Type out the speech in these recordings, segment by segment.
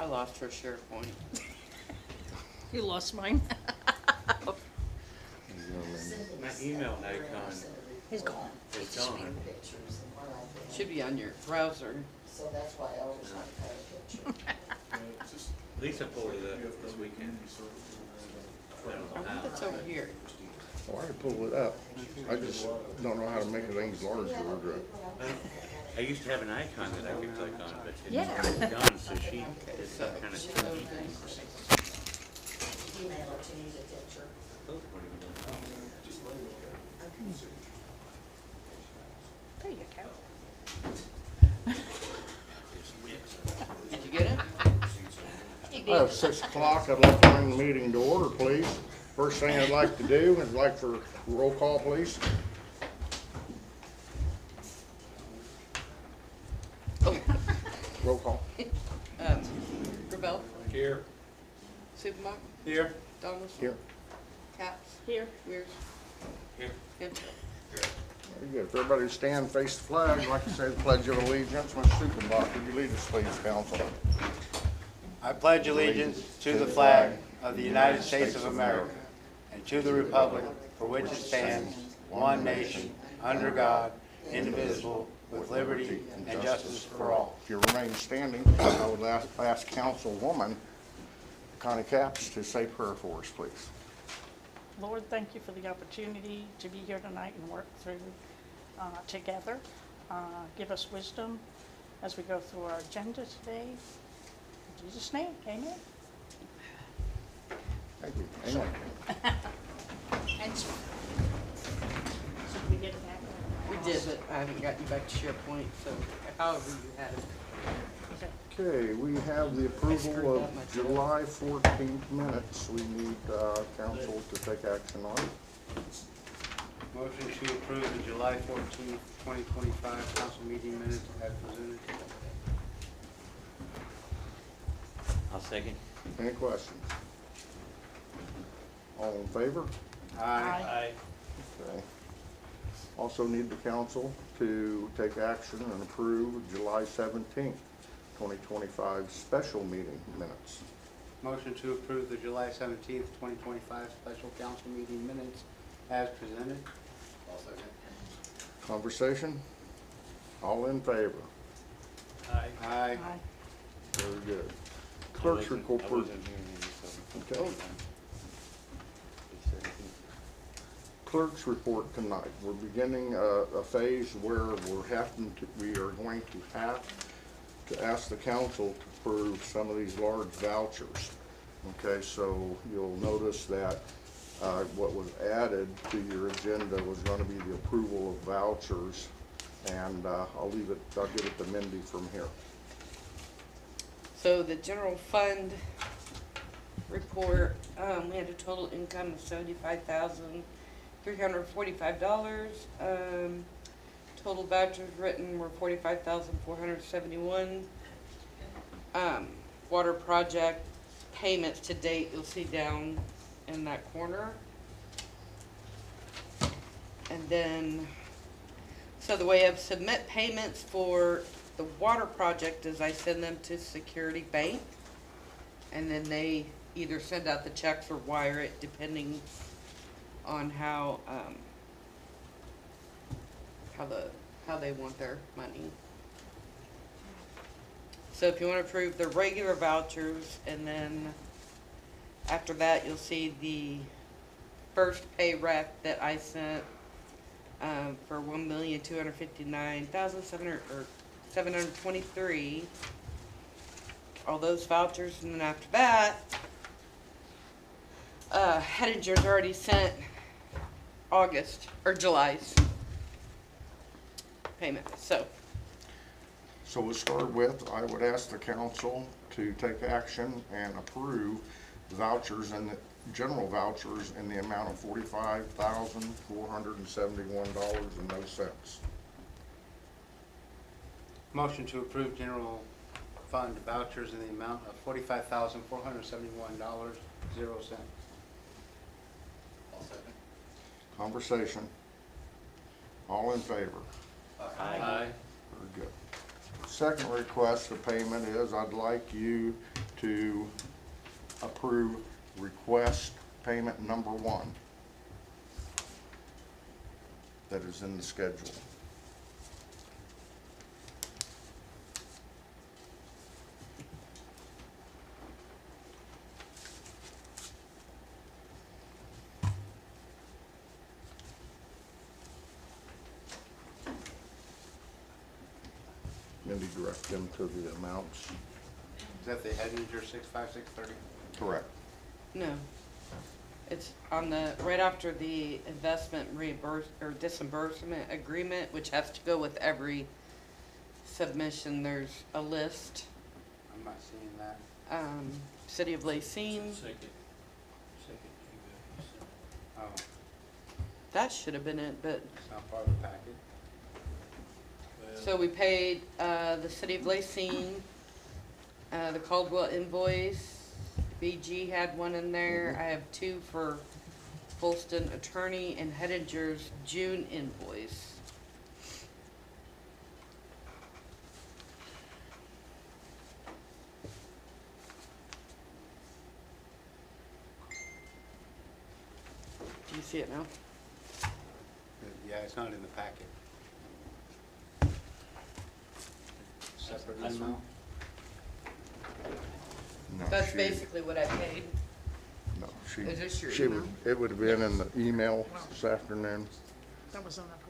I lost her SharePoint. You lost mine. My email icon He's gone. is gone. Should be on your browser. So that's why I always like to have a picture. Lisa pulled it up this weekend. I I don't know think how. it's over here. Well, I can pull it up. I just don't know how to make things larger. I used to have an icon that I could click on, but Yeah. it's gone, so she Okay, did so some kind of she's tricky over thing. Email it to you, the picture. Those weren't even done. There you go. Did you get it? I have 6 o'clock. I'd like to bring the meeting to order, please. First thing I'd like to do is like for roll call, please. Oh, Roll call. Gravel, Here. Supermark, Here. Donaldson, Here. Caps, Here. Weir's, Here. Kim. Very good. If everybody stand, face the flag, I'd like to say the Pledge of Allegiance. Mr. Supermark, would you lead us, please, council? I pledge allegiance to the flag of the United States of America and to the republic for which it stands, one nation, under God, indivisible, with liberty and justice for all. If you remain standing, I would ask Councilwoman Connie Caps to say prayer for us, please. Lord, thank you for the opportunity to be here tonight and work through together. Give us wisdom as we go through our agenda today. In Jesus' name, amen. Thank you. Amen. And so did we get that? We did, but I haven't got you back to SharePoint, so however you had it. Okay. Okay, we have the approval of July 14th minutes. We need council to take action on. Motion to approve the July 14th, 2025 council meeting minutes as presented. I'll second. Any questions? All in favor? Aye. Okay. Also need the council to take action and approve July 17th, 2025 special meeting minutes. Motion to approve the July 17th, 2025 special council meeting minutes as presented. Conversation? All in favor? Aye. Aye. Aye. Very good. Clerk's report. Okay. Clerk's report tonight. We're beginning a phase where we are going to have to ask the council to approve some of these large vouchers. Okay, so you'll notice that what was added to your agenda was going to be the approval of vouchers, and I'll give it to Mindy from here. So the general fund report, we had a total income of $75,345. Total vouchers written were $45,471. Water project payments to date, you'll see down in that corner. And then, so the way of submit payments for the water project is I send them to Security Bank, and then they either send out the checks or wire it, depending on how they want their money. So if you want to approve the regular vouchers, and then after that you'll see the first pay rec that I sent for $1,259,723. All those vouchers, and then after that, Hettinger's already sent August or July's payment. So So to start with, I would ask the council to take action and approve vouchers and the general vouchers in the amount of $45,471.00. Motion to approve general fund vouchers in the amount of $45,471.00. Conversation. All in favor? Aye. Very good. Second request for payment is I'd like you to approve request payment number 1 that is in the schedule. Maybe direct them to the amounts. Is that the Headinger 65630? Correct. No. It's on the, right after the investment reimburse, or disbursement agreement, which has to go with every submission, there's a list. I'm not seeing that. City of Lacine, Oh, that should have been it, but, it's not part of the packet. so we paid, the City of Lacine, the Caldwell invoice, BG had one in there, I have 2 for Folston Attorney, and Headinger's June invoice. Do you see it now? Yeah, it's not in the packet. Separate email? No, That's she- basically what I paid. No, Is this your she would, email? it would have been in the email this afternoon. That was in the packet.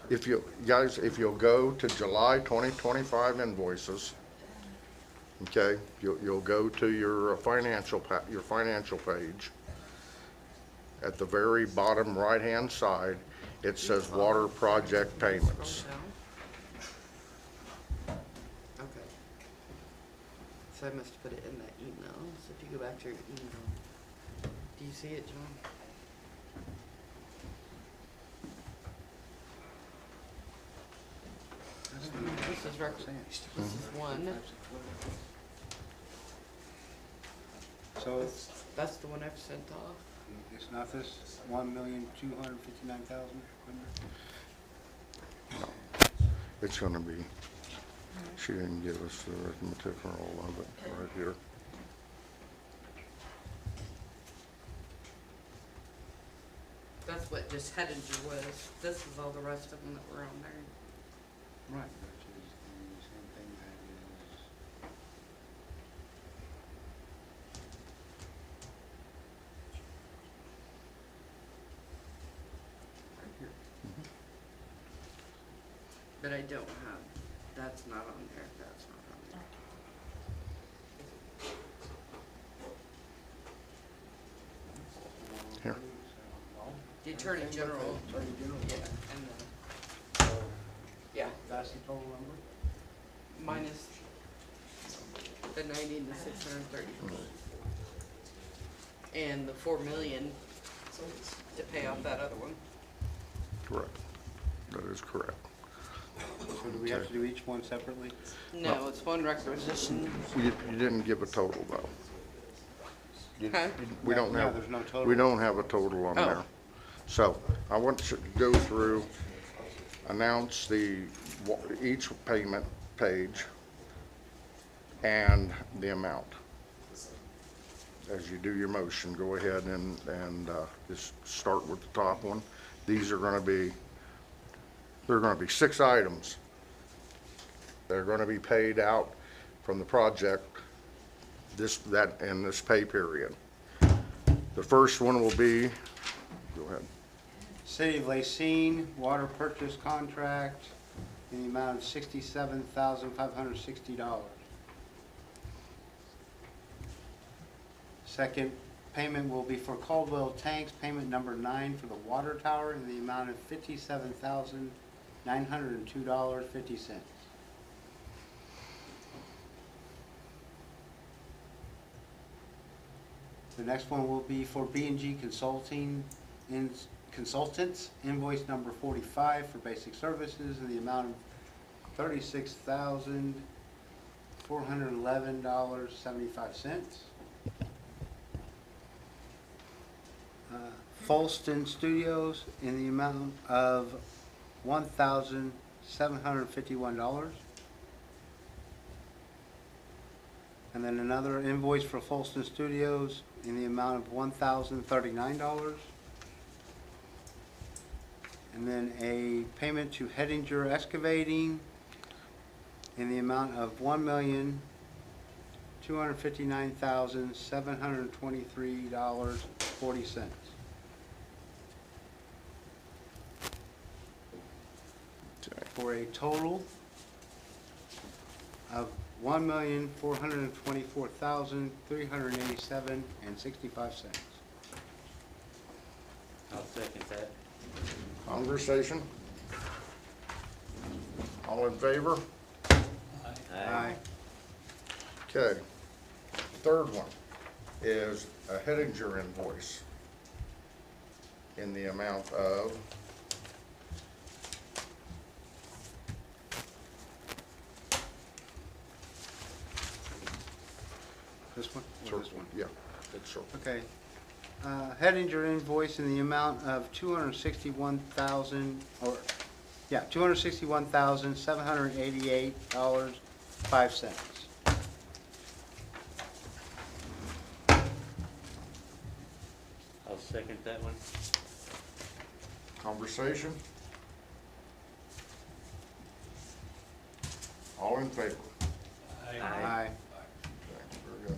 If you, guys, if you'll go to July 2025 invoices, okay, you'll go to your financial page. At the very bottom right-hand side, it says water project payments. Okay. So I must put it in that email. So if you go back to your email, do you see it, John? This is record. This is one. So That's the one I've sent off. it's not this 1,259,000? It's gonna be, she didn't give us the arithmetic or all of it right here. That's what just Headinger was. This is all the rest of them that were on there. Right. Which is the same thing that is. Right here. But I don't have, that's not on there, that's not on there. Here. The Attorney General. Yeah, and yeah, That's the total number? minus the 90 and the 630. And the 4 million to pay off that other one. Correct. That is correct. So do we have to do each one separately? No, it's one requisition. You didn't give a total though. Huh? We don't No, have, there's no total. we don't have a total on Oh. there. So I want to go through, announce each payment page and the amount. As you do your motion, go ahead and just start with the top one. These are gonna be, there are gonna be 6 items. They're gonna be paid out from the project in this pay period. The first one will be, go ahead. City of Lacine, water purchase contract in the amount of $67,560. Second payment will be for Caldwell Tanks, payment number 9 for the water tower in the amount of $57,902.50. The next one will be for B&G Consultants, invoice number 45 for basic services in the amount of $36,411.75. Folston Studios in the amount of $1,751. And then another invoice for Folston Studios in the amount of $1,039. And then a payment to Hedinger Excavating in the amount of $1,259,723.40. For a total of $1,424,387.65. I'll second that. Conversation? All in favor? Aye. Okay. Third one is a Hedinger invoice in the amount of This one? Or this one? Yeah, it's short. Okay. Hedinger invoice in the amount of $261,788.05. I'll second that one. Conversation? All in favor? Aye. Okay, very good.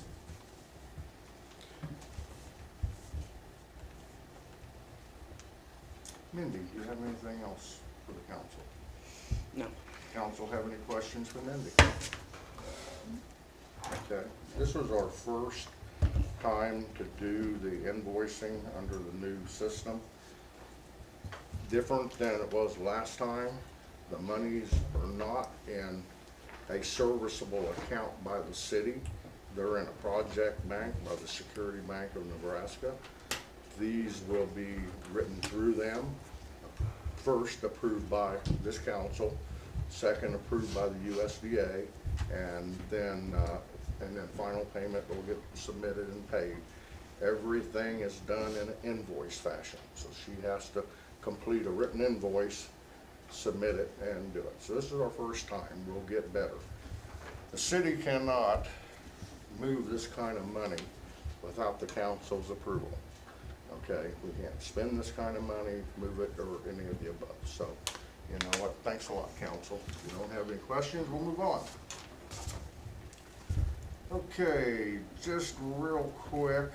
Mindy, do you have anything else for the council? No. Council have any questions for Mindy? Okay, this was our first time to do the invoicing under the new system. Different than it was last time. The monies are not in a serviceable account by the city. They're in a project bank by the Security Bank of Nebraska. These will be written through them. First approved by this council, second approved by the USDA, and then final payment will get submitted and paid. Everything is done in an invoice fashion, so she has to complete a written invoice, submit it, and do it. So this is our first time. We'll get better. The city cannot move this kind of money without the council's approval. Okay, we can't spend this kind of money, move it, or any of the above. So, you know what, thanks a lot, council. If you don't have any questions, we'll move on. Okay, just real quick,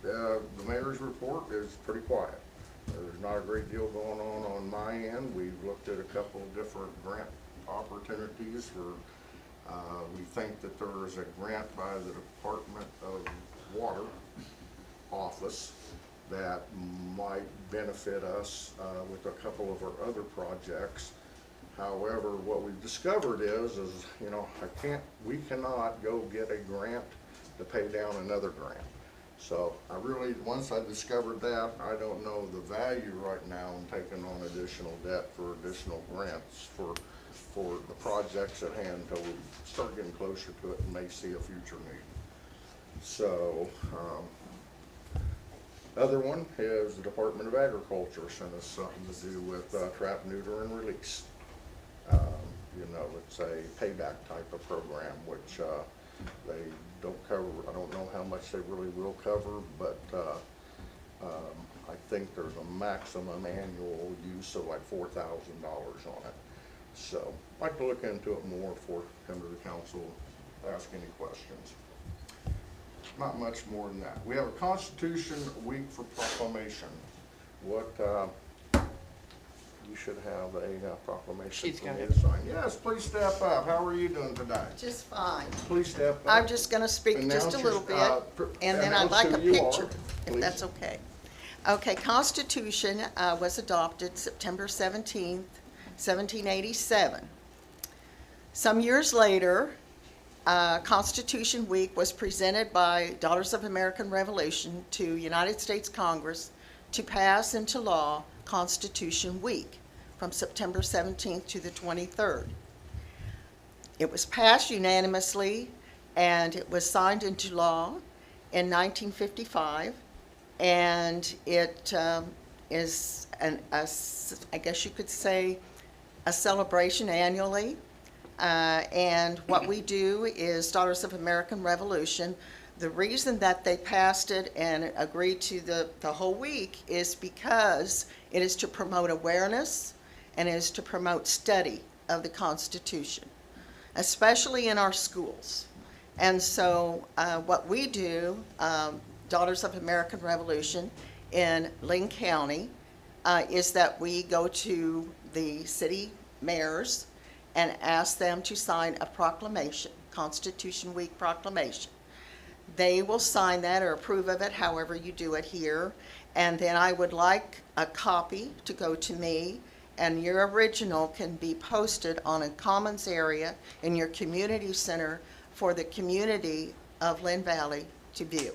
the mayor's report is pretty quiet. There's not a great deal going on my end. We've looked at a couple of different grant opportunities for, we think that there is a grant by the Department of Water office that might benefit us with a couple of our other projects. However, what we've discovered is you know, we cannot go get a grant to pay down another grant. So I really, once I discovered that, I don't know the value right now in taking on additional debt for additional grants for the projects at hand until we start getting closer to it and may see a future need. So, other one is the Department of Agriculture sent us something to do with trap, neuter, and release. You know, it's a payback type of program, which they don't cover. I don't know how much they really will cover, but I think there's a maximum annual use of like $4,000 on it. So I'd like to look into it more before I come to the council, ask any questions. Not much more than that. We have a Constitution Week for proclamation. What, you should have a proclamation She's for got me it. to sign. Yes, please step up. How are you doing today? Just fine. Please step up. I'm just going to speak just Announce a little your- bit, and then I'd announce like a who you are, picture, if please. that's okay. Okay, Constitution was adopted September 17th, 1787. Some years later, Constitution Week was presented by Daughters of American Revolution to United States Congress to pass into law Constitution Week from September 17th to the 23rd. It was passed unanimously, and it was signed into law, in 1955, and it is, I guess you could say, a celebration annually. And what we do is Daughters of American Revolution. The reason that they passed it and agreed to the whole week is because it is to promote awareness and it is to promote study of the Constitution, especially in our schools. And so what we do, Daughters of American Revolution in Linn County, is that we go to the city mayors and ask them to sign a proclamation, Constitution Week proclamation. They will sign that or approve of it, however you do it here. And then I would like a copy to go to me, and your original can be posted on a commons area in your community center for the community of Linn Valley to view.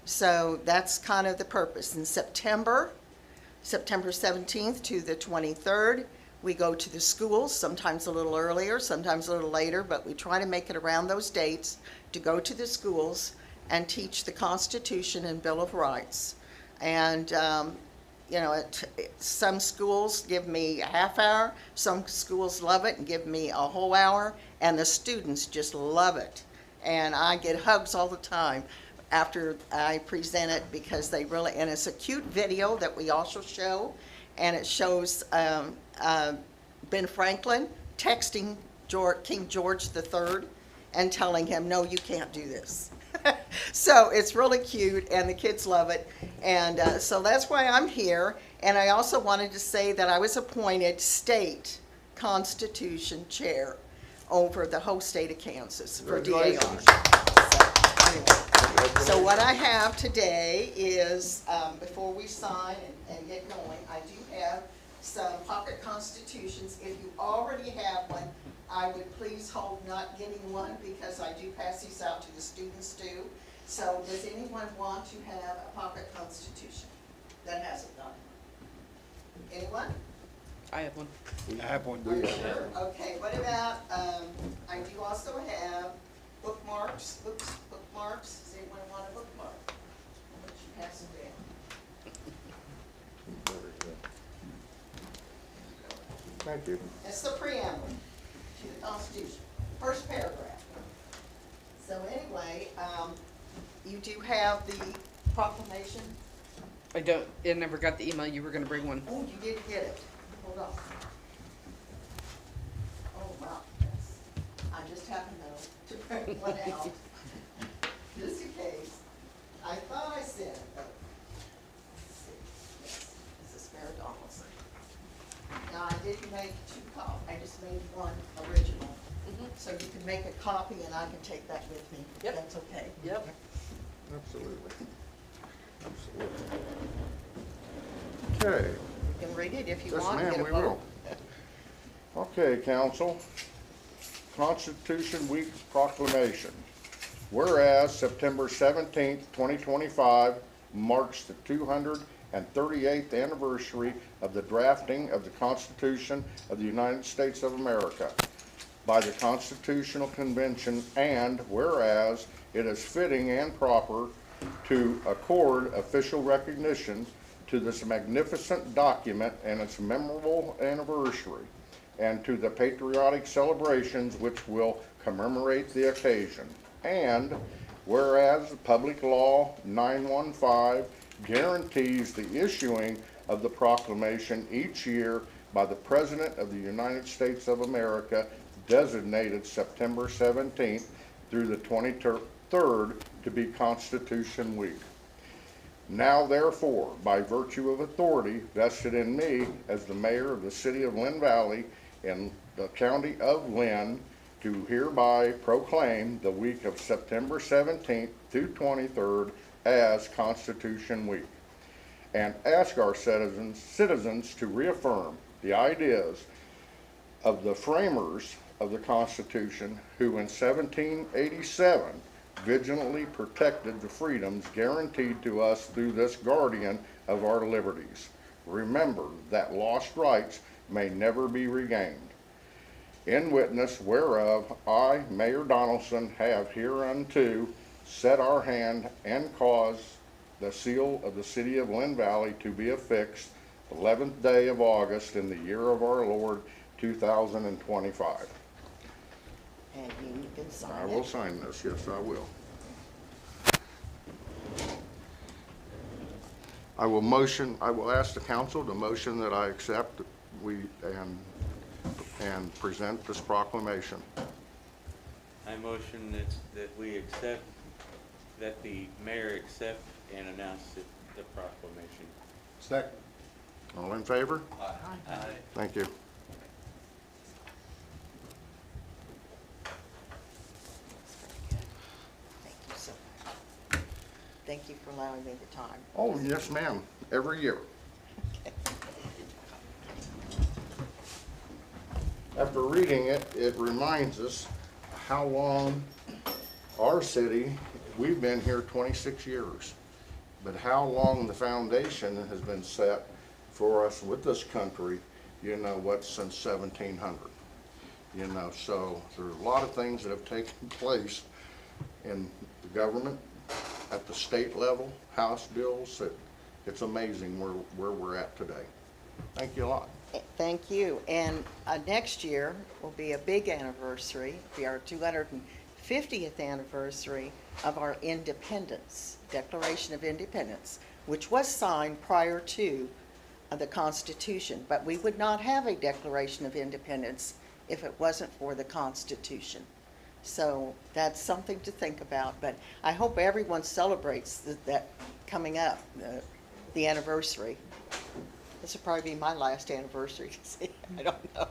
So that's kind of the purpose. In September 17th to the 23rd, we go to the schools, sometimes a little earlier, sometimes a little later, but we try to make it around those dates to go to the schools and teach the Constitution and Bill of Rights. And, you know, some schools give me a half hour, some schools love it and give me a whole hour, and the students just love it. And I get hugs all the time after I present it because they really, and it's a cute video that we also show, and it shows Ben Franklin texting King George III and telling him, no, you can't do this. So it's really cute, and the kids love it. And so that's why I'm here. And I also wanted to say that I was appointed state Constitution chair over the whole state of Kansas for DAR. Congratulations. So, anyway. So what I have today is, before we sign and get going, I do have some pocket constitutions. If you already have one, I would please hold not getting one because I do pass these out to the students too. So does anyone want to have a pocket constitution that hasn't done it? Anyone? I have one. I have one. We have Sure. Okay, what about, I do also have bookmarks, bookmarks. Does anyone want a bookmark? I'll let you pass them down. Thank you. It's the preamble to the Constitution, first paragraph. So anyway, you do have the proclamation. I don't, I never got the email, you were gonna bring one. Oh, you did get it. Hold on. Oh, wow, yes. I just happened to bring one out, just in case. I thought I said, but, let's see. Yes, this is Mayor Donaldson. Now, I didn't make two copies, I just made one original. So you can make a copy and I can take that with me. Yep. That's okay. Yep. Absolutely. Absolutely. Okay. You can read it if you Yes, want. ma'am, Get a we vote. will. Okay, council. Constitution Week proclamation. Whereas September 17th, 2025 marks the 238th anniversary of the drafting of the Constitution of the United States of America by the Constitutional Convention, and whereas it is fitting and proper to accord official recognition to this magnificent document and its memorable anniversary, and to the patriotic celebrations which will commemorate the occasion. And whereas Public Law 915 guarantees the issuing of the proclamation each year by the President of the United States of America, designated September 17th through the 23rd to be Constitution Week. Now therefore, by virtue of authority vested in me as the mayor of the city of Linn Valley in the county of Linn, do hereby proclaim the week of September 17th through 23rd as Constitution Week, and ask our citizens to reaffirm the ideas of the framers of the Constitution, who in 1787 vigilantly protected the freedoms guaranteed to us through this guardian of our liberties. Remember that lost rights may never be regained. In witness whereof I, Mayor Donaldson, have hereunto set our hand and cause the seal of the city of Linn Valley to be affixed the 11th day of August in the year of our Lord 2025. And you can sign I it. will sign this, yes, I will. I will ask the council to motion that I accept and present this proclamation. I motion that we accept, that the mayor accept and announce the proclamation. Second. All in favor? Aye. Thank you. Thank you so much. Thank you for allowing me the time. Oh, yes, ma'am, every year. After reading it, it reminds us how long our city, we've been here 26 years, but how long the foundation has been set for us with this country, since 1700. So there's a lot of things that have taken place in the government, at the state level, House bills, it's amazing where we're at today. Thank you a lot. Thank you. And next year will be a big anniversary, it'll be our 250th anniversary of our independence, Declaration of Independence, which was signed prior to the Constitution. But we would not have a Declaration of Independence if it wasn't for the Constitution. So that's something to think about. But I hope everyone celebrates that coming up, the anniversary. This will probably be my last anniversary. I don't know.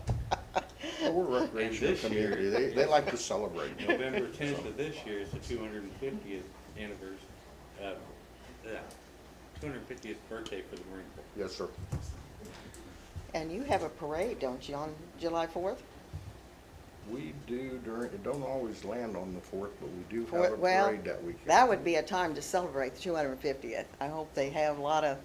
Well, we're a recreational this year- community. They like to celebrate. November 10th of this year is the 250th anniversary, 250th birthday for the Marine Corps. Yes, sir. And you have a parade, don't you, on July 4th? We do it don't always land on the 4th, but we do have a Well, parade that weekend. that would be a time to celebrate the 250th. I hope they have a lot of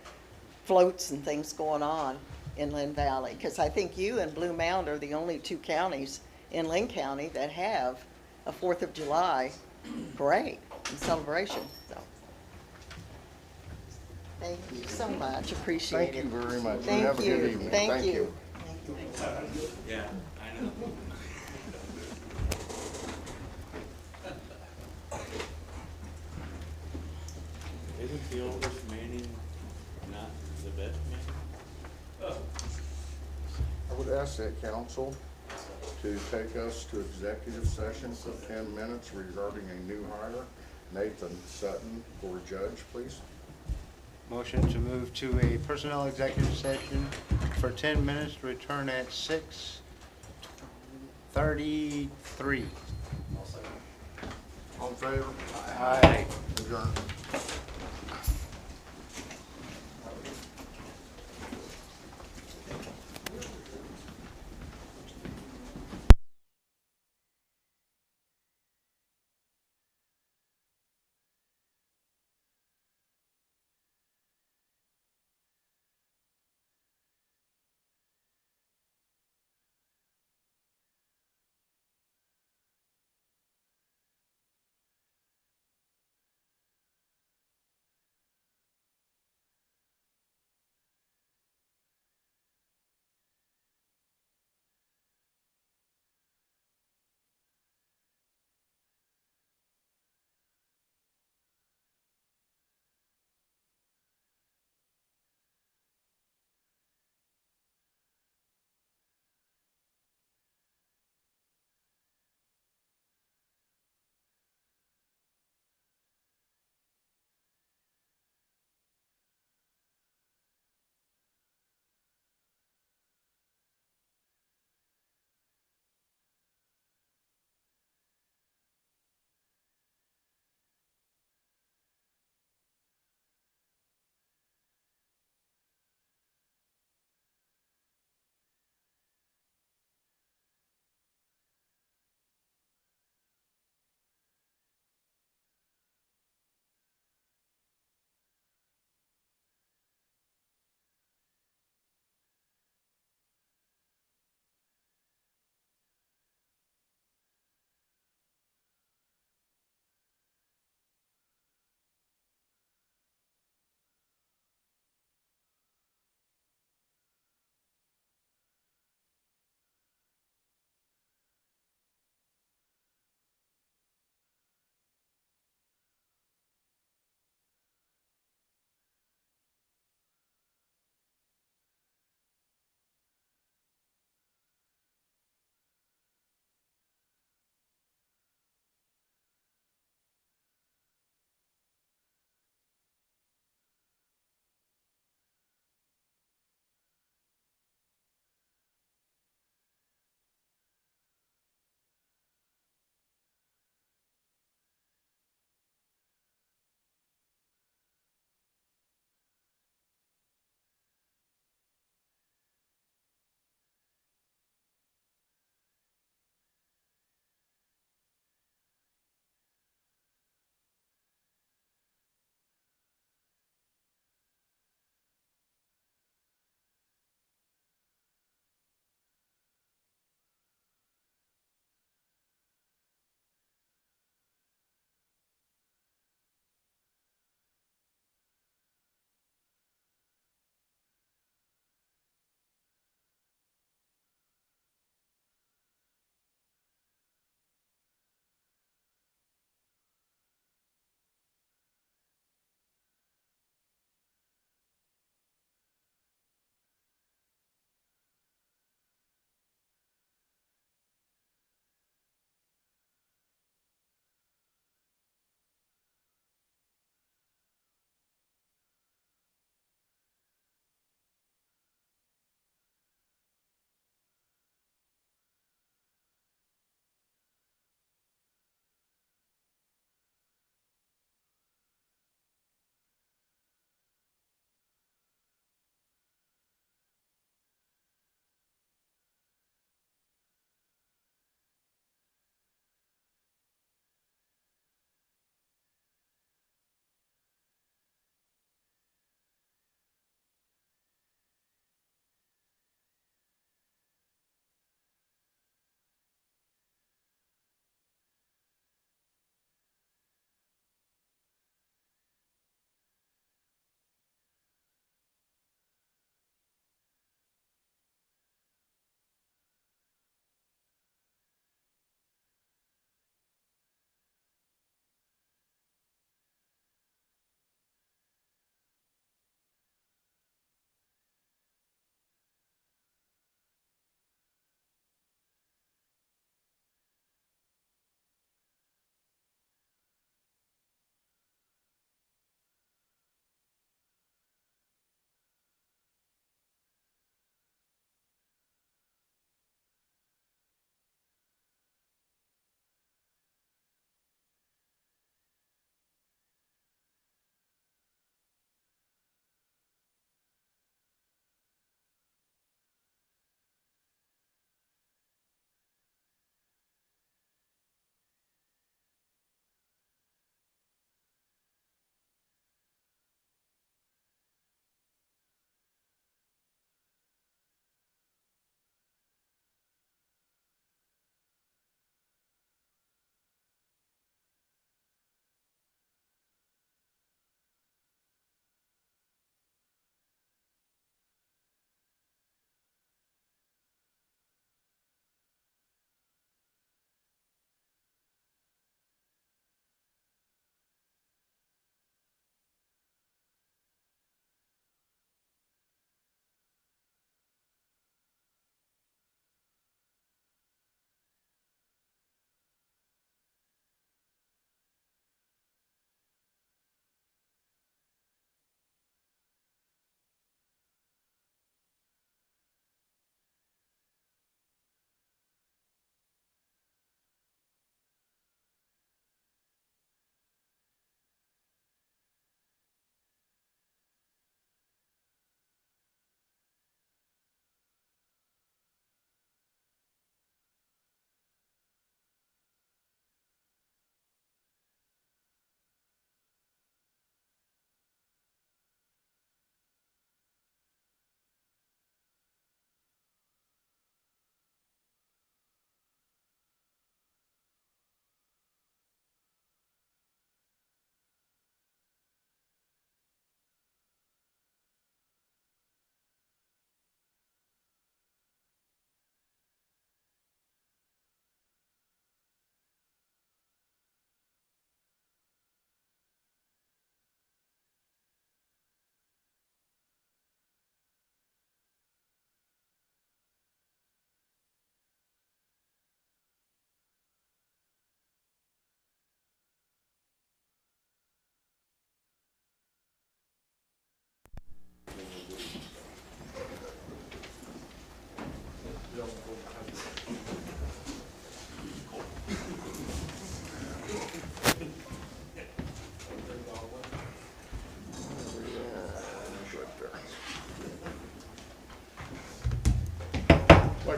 floats and things going on in Linn Valley, because I think you and Blue Mound are the only two counties in Linn County that have a 4th of July parade and celebration. So, thank you so much. Appreciate Thank it. you very much. You Thank have a good you. evening. Thank you. Yeah, I know. Isn't the oldest Manning not the best Manning? I would ask that council to take us to executive session for 10 minutes regarding a new hire, Nathan Sutton, for judge, please. Motion to move to a personnel executive session for 10 minutes, to return at 6:33. All in favor? Aye. Adjourn.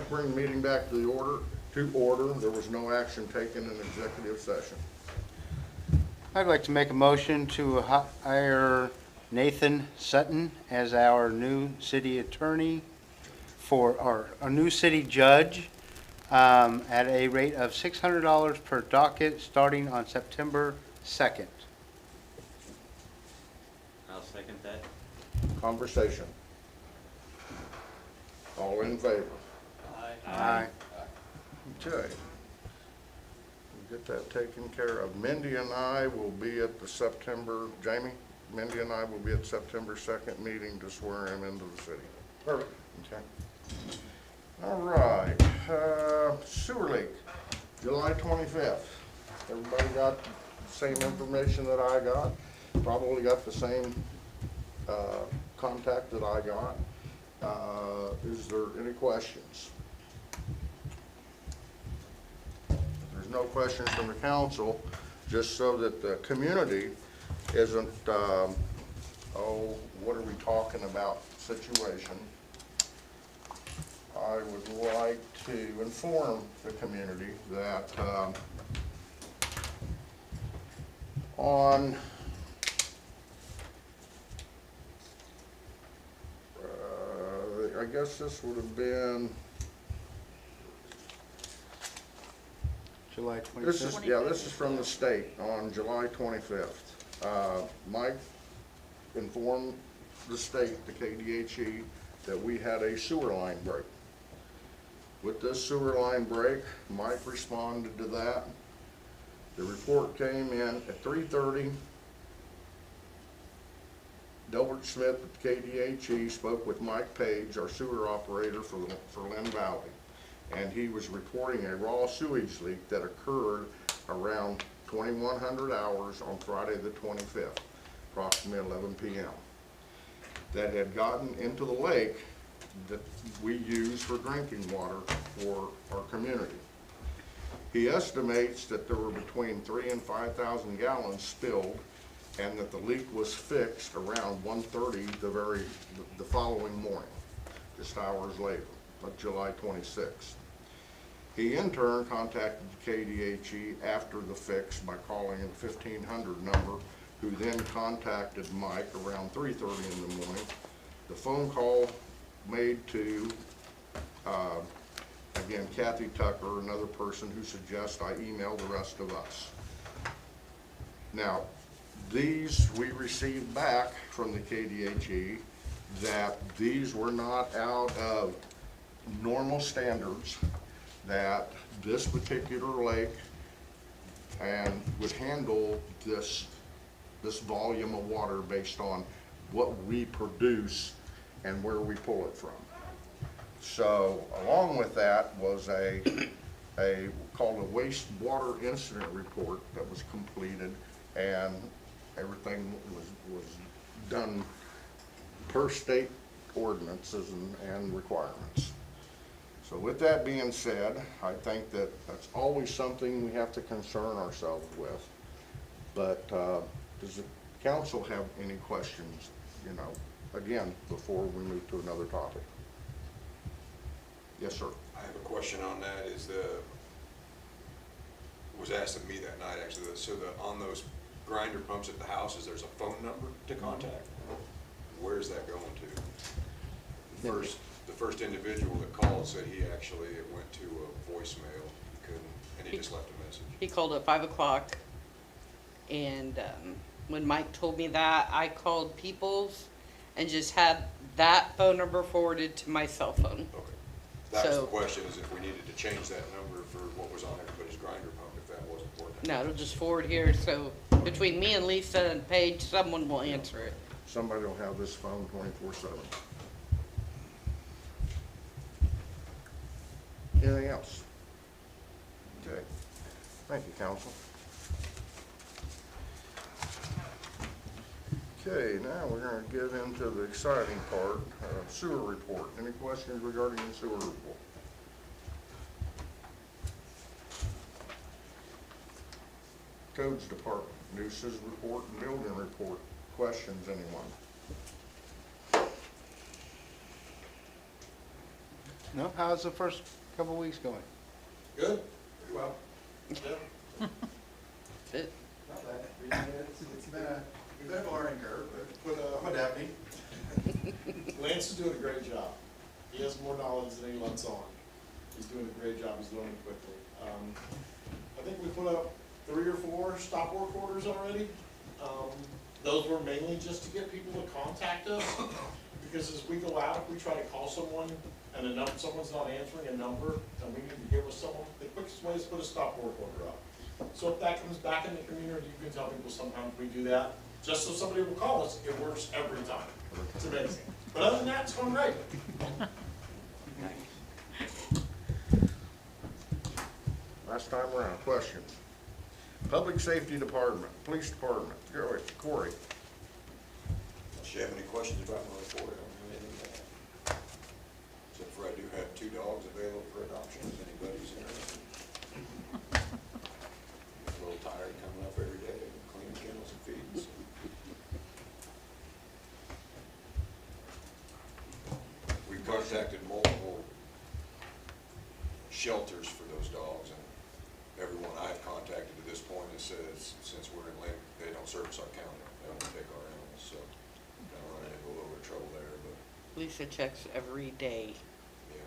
like to bring the meeting back to order. There was no action taken in executive session. I'd like to make a motion to hire Nathan Sutton as our new city attorney or a new city judge at a rate of $600 per docket starting on September 2nd. I'll second that. Conversation. All in favor? Aye. Okay. We'll get that taken care of. Mindy and I will be at the Jamie, Mindy and I will be at September 2nd meeting to swear him into the city. Perfect. Okay. All right, sewer leak, July 25th. Everybody got the same information that I got? Probably got the same contact that I got. Is there any questions? If there's no questions from the council, just so that the community isn't, oh, what are we talking about situation, I would like to inform the community that on I guess this would have been, July 25th. this is from the state on July 25th. Mike informed the state, the KDHE, that we had a sewer line break. With this sewer line break, Mike responded to that. The report came in at 3:30. Delbert Smith at KDHE spoke with Mike Page, our sewer operator for Linn Valley, and he was reporting a raw sewage leak that occurred around 2100 hours on Friday the 25th, approximately 11 p.m. that had gotten into the lake that we use for drinking water for our community. He estimates that there were between 3,000 and 5,000 gallons spilled, and that the leak was fixed around 1:30 the following morning, just hours later, on July 26th. He in turn contacted the KDHE after the fix by calling a 1500 number, who then contacted Mike around 3:30 in the morning. The phone call made to, again, Kathy Tucker, another person who suggests I email the rest of us. Now, these we received back from the KDHE that these were not out of normal standards, that this particular lake and would handle this volume of water based on what we produce and where we pull it from. So along with that was a called a wastewater incident report that was completed, and everything was done per state ordinances and requirements. So with that being said, I think that that's always something we have to concern ourselves with. But does the council have any questions, again, before we move to another topic? Yes, sir. I have a question on that. Was asked of me that night, actually. So on those grinder pumps at the houses, there's a phone number to contact. Where's that going to? The first individual that called said it went to a voicemail. He couldn't, and he just left a message. He called at 5 o'clock, and when Mike told me that, I called Peoples and just had that phone number forwarded to my cell phone. Okay. That was So- the question, is if we needed to change that number for what was on everybody's grinder pump, if that wasn't working. No, it'll just forward here, so between me and Lisa and Paige, someone will answer it. Somebody will have this phone 24/7. Anything else? Okay. Thank you, council. Okay, now we're going to get into the exciting part, sewer report. Any questions regarding the sewer report? Codes Department, nuisance report and building report. Questions, anyone? No, how's the first couple of weeks going? Good, pretty well. Yeah, That's it. not bad. It's been a learning curve, but I'm adapting. Lance is doing a great job. He has more knowledge than he lets on. He's doing a great job, he's learning quickly. I think we put up 3 or 4 stop work orders already. Those were mainly just to get people to contact us, because as we go out, if we try to call someone and someone's not answering a number, and we need to get with someone, the quickest way is put a stop work order up. So if that comes back in the community, you can tell people sometimes we do that, just so somebody will call us. It works every time. It's amazing. But other than that, it's going great. Last time around, questions? Public Safety Department, Police Department, Corey. Unless you have any questions about my report, I don't have anything to add. Except for I do have 2 dogs available for adoption, if anybody's interested. I'm a little tired of coming up every day and cleaning kennels and feeds. We contacted multiple shelters for those dogs, and everyone I've contacted to this point has said, since we're in Linn, they don't service our county, they don't take our animals, so kind of running into a little bit of trouble there, but, Lisa checks every day. yeah.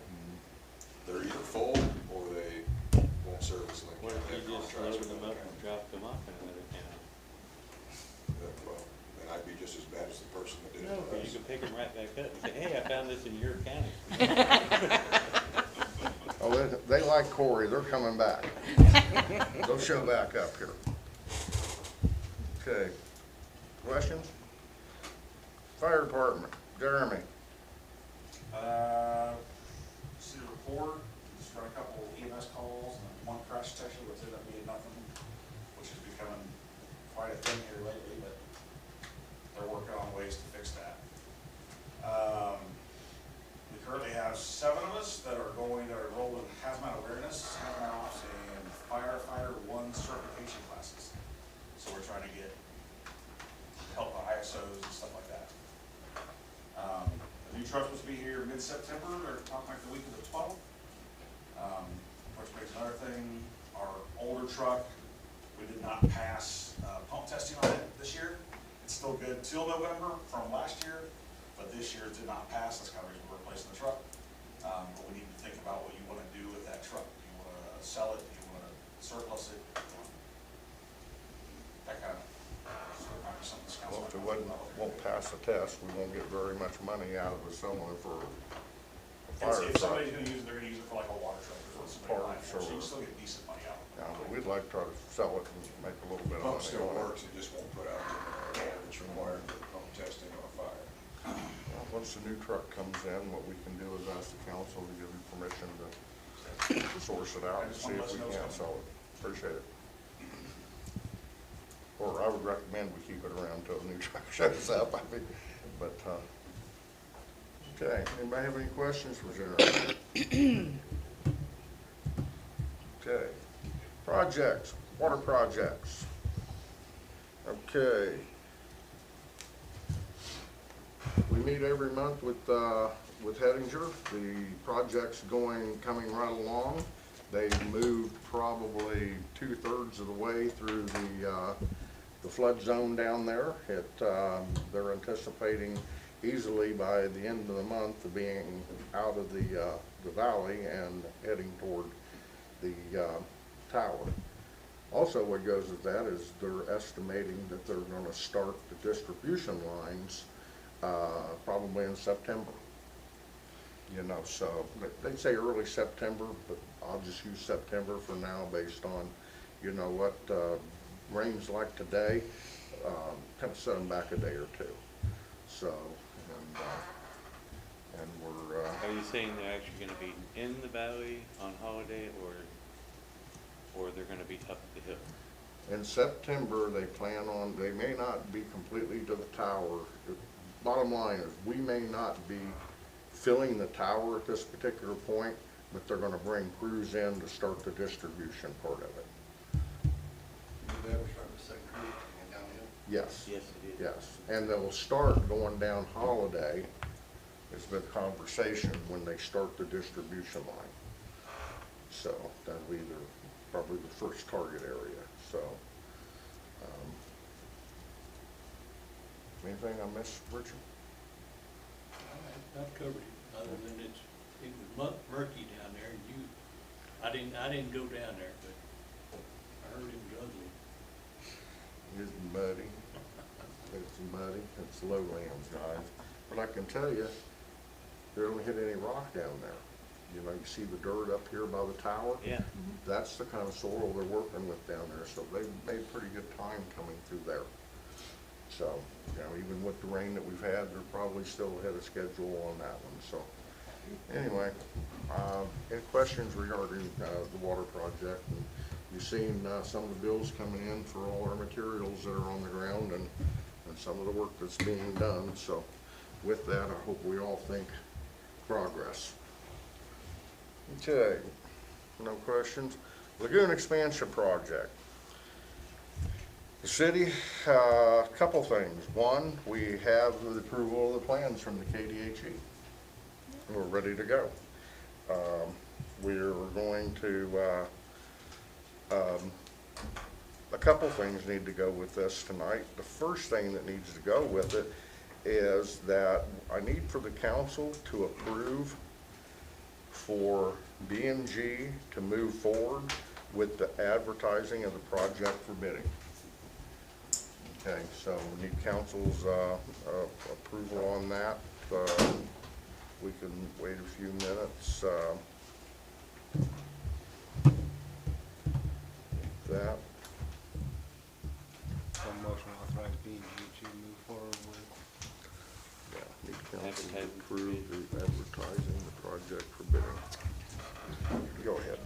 They're either full or they won't service Linn What County. if They you have just contracts load with them Linn up and County. drop them off in another county? Well, then I'd be just as bad as the person that did it No, to but you us. can pick them right back up and say, hey, I found this in your county. Oh, they like Corey, they're coming back. They'll show back up here. Okay, questions? Fire Department, Jeremy. See the report, just run a couple EMS calls and 1 crash detection, which ended up being nothing, which is becoming quite a thing here lately, but they're working on ways to fix that. We currently have 7 of us that are enrolled in hazmat awareness, hazmat ops, and firefighter 1 certification classes. So we're trying to get help on ISOs and stuff like that. The new truck's supposed to be here mid-September, or talking like the week of the 12th. Which makes another thing, our older truck, we did not pass pump testing on it this year. It's still good till November from last year, but this year it did not pass. That's kind of the reason we're replacing the truck. But we need to think about what you want to do with that truck. Do you want to sell it? Do you want to surplus it? That kind of, so it might be something this council. Well, if it won't pass the test, we won't get very much money out of someone for a fire If truck. somebody's gonna use it, they're gonna use it for like a water truck or something like that, so you can still get decent money out of it. Yeah, but we'd like to try to sell it and make a little bit of Pump money still on it. works, it just won't put out the air that's required for pump testing on a fire. Well, once the new truck comes in, what we can do is ask the council to give you permission to source it out and see if we can sell it. Appreciate it. Or I would recommend we keep it around until the new truck shows up, I mean, but, okay, anybody have any questions for Jeremy? Okay, projects, water projects. Okay. We meet every month with Hettinger. The project's coming right along. They've moved probably 2/3 of the way through the flood zone down there. They're anticipating easily by the end of the month of being out of the valley and heading toward the tower. Also, what goes with that is they're estimating that they're gonna start the distribution lines probably in September. You know, so they say early September, but I'll just use September for now based on, you know, what rain's like today. Kind of set them back a day or two. So, and we're, Are you saying they're actually gonna be in the valley on holiday, or they're gonna be up the hill? in September, they may not be completely to the tower. The bottom line is, we may not be filling the tower at this particular point, but they're gonna bring crews in to start the distribution part of it. Did they ever start the second crew going downhill? Yes. Yes, it is. Yes, and they'll start going down Holiday has been conversation when they start the distribution line. So that'll be probably the first target area, so. Anything I missed, Richard? I've covered it, other than it was murky down there, and I didn't go down there, but I heard it was ugly. It's muddy. It's muddy. It's lowlands, guys. But I can tell you, they don't hit any rock down there. You know, you see the dirt up here by the tower? Yeah. That's the kind of soil they're working with down there, so they've made pretty good time coming through there. So, you know, even with the rain that we've had, they're probably still ahead of schedule on that one, so. Anyway, any questions regarding, the water project? And you've seen, some of the bills coming in for all our materials that are on the ground and some of the work that's being done, so with that, I hope we all think progress. Okay, no questions. Lagoon expansion project. The city, couple things. One, we have the approval of the plans from the KDHE. We're ready to go. We're going to, a couple things need to go with this tonight. The first thing that needs to go with it is that I need for the council to approve for B&G to move forward with the advertising of the project for bidding. Okay, so we need council's approval on that. We can wait a few minutes. That. Some motion authorize B&G to move forward with. Yeah, need council to Advertising. approve the advertising the project for bidding. Go ahead.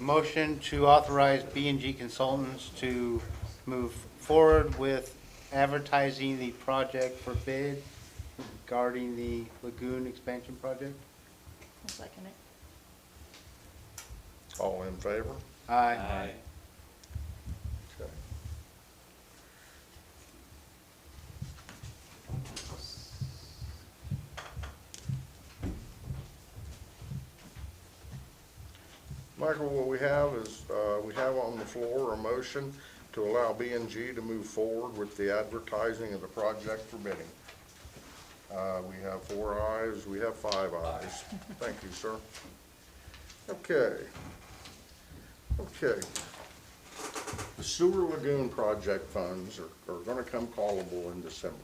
Motion to authorize B&G Consultants to move forward with advertising the project for bid regarding the lagoon expansion project. I'll second it. All in favor? Aye. Okay. Michael, what we have is, we have on the floor a motion to allow B&G to move forward with the advertising of the project for bidding. We have 4 ayes, we have 5 ayes. Thank you, sir. Okay. Okay. The sewer lagoon project funds are gonna come callable in December.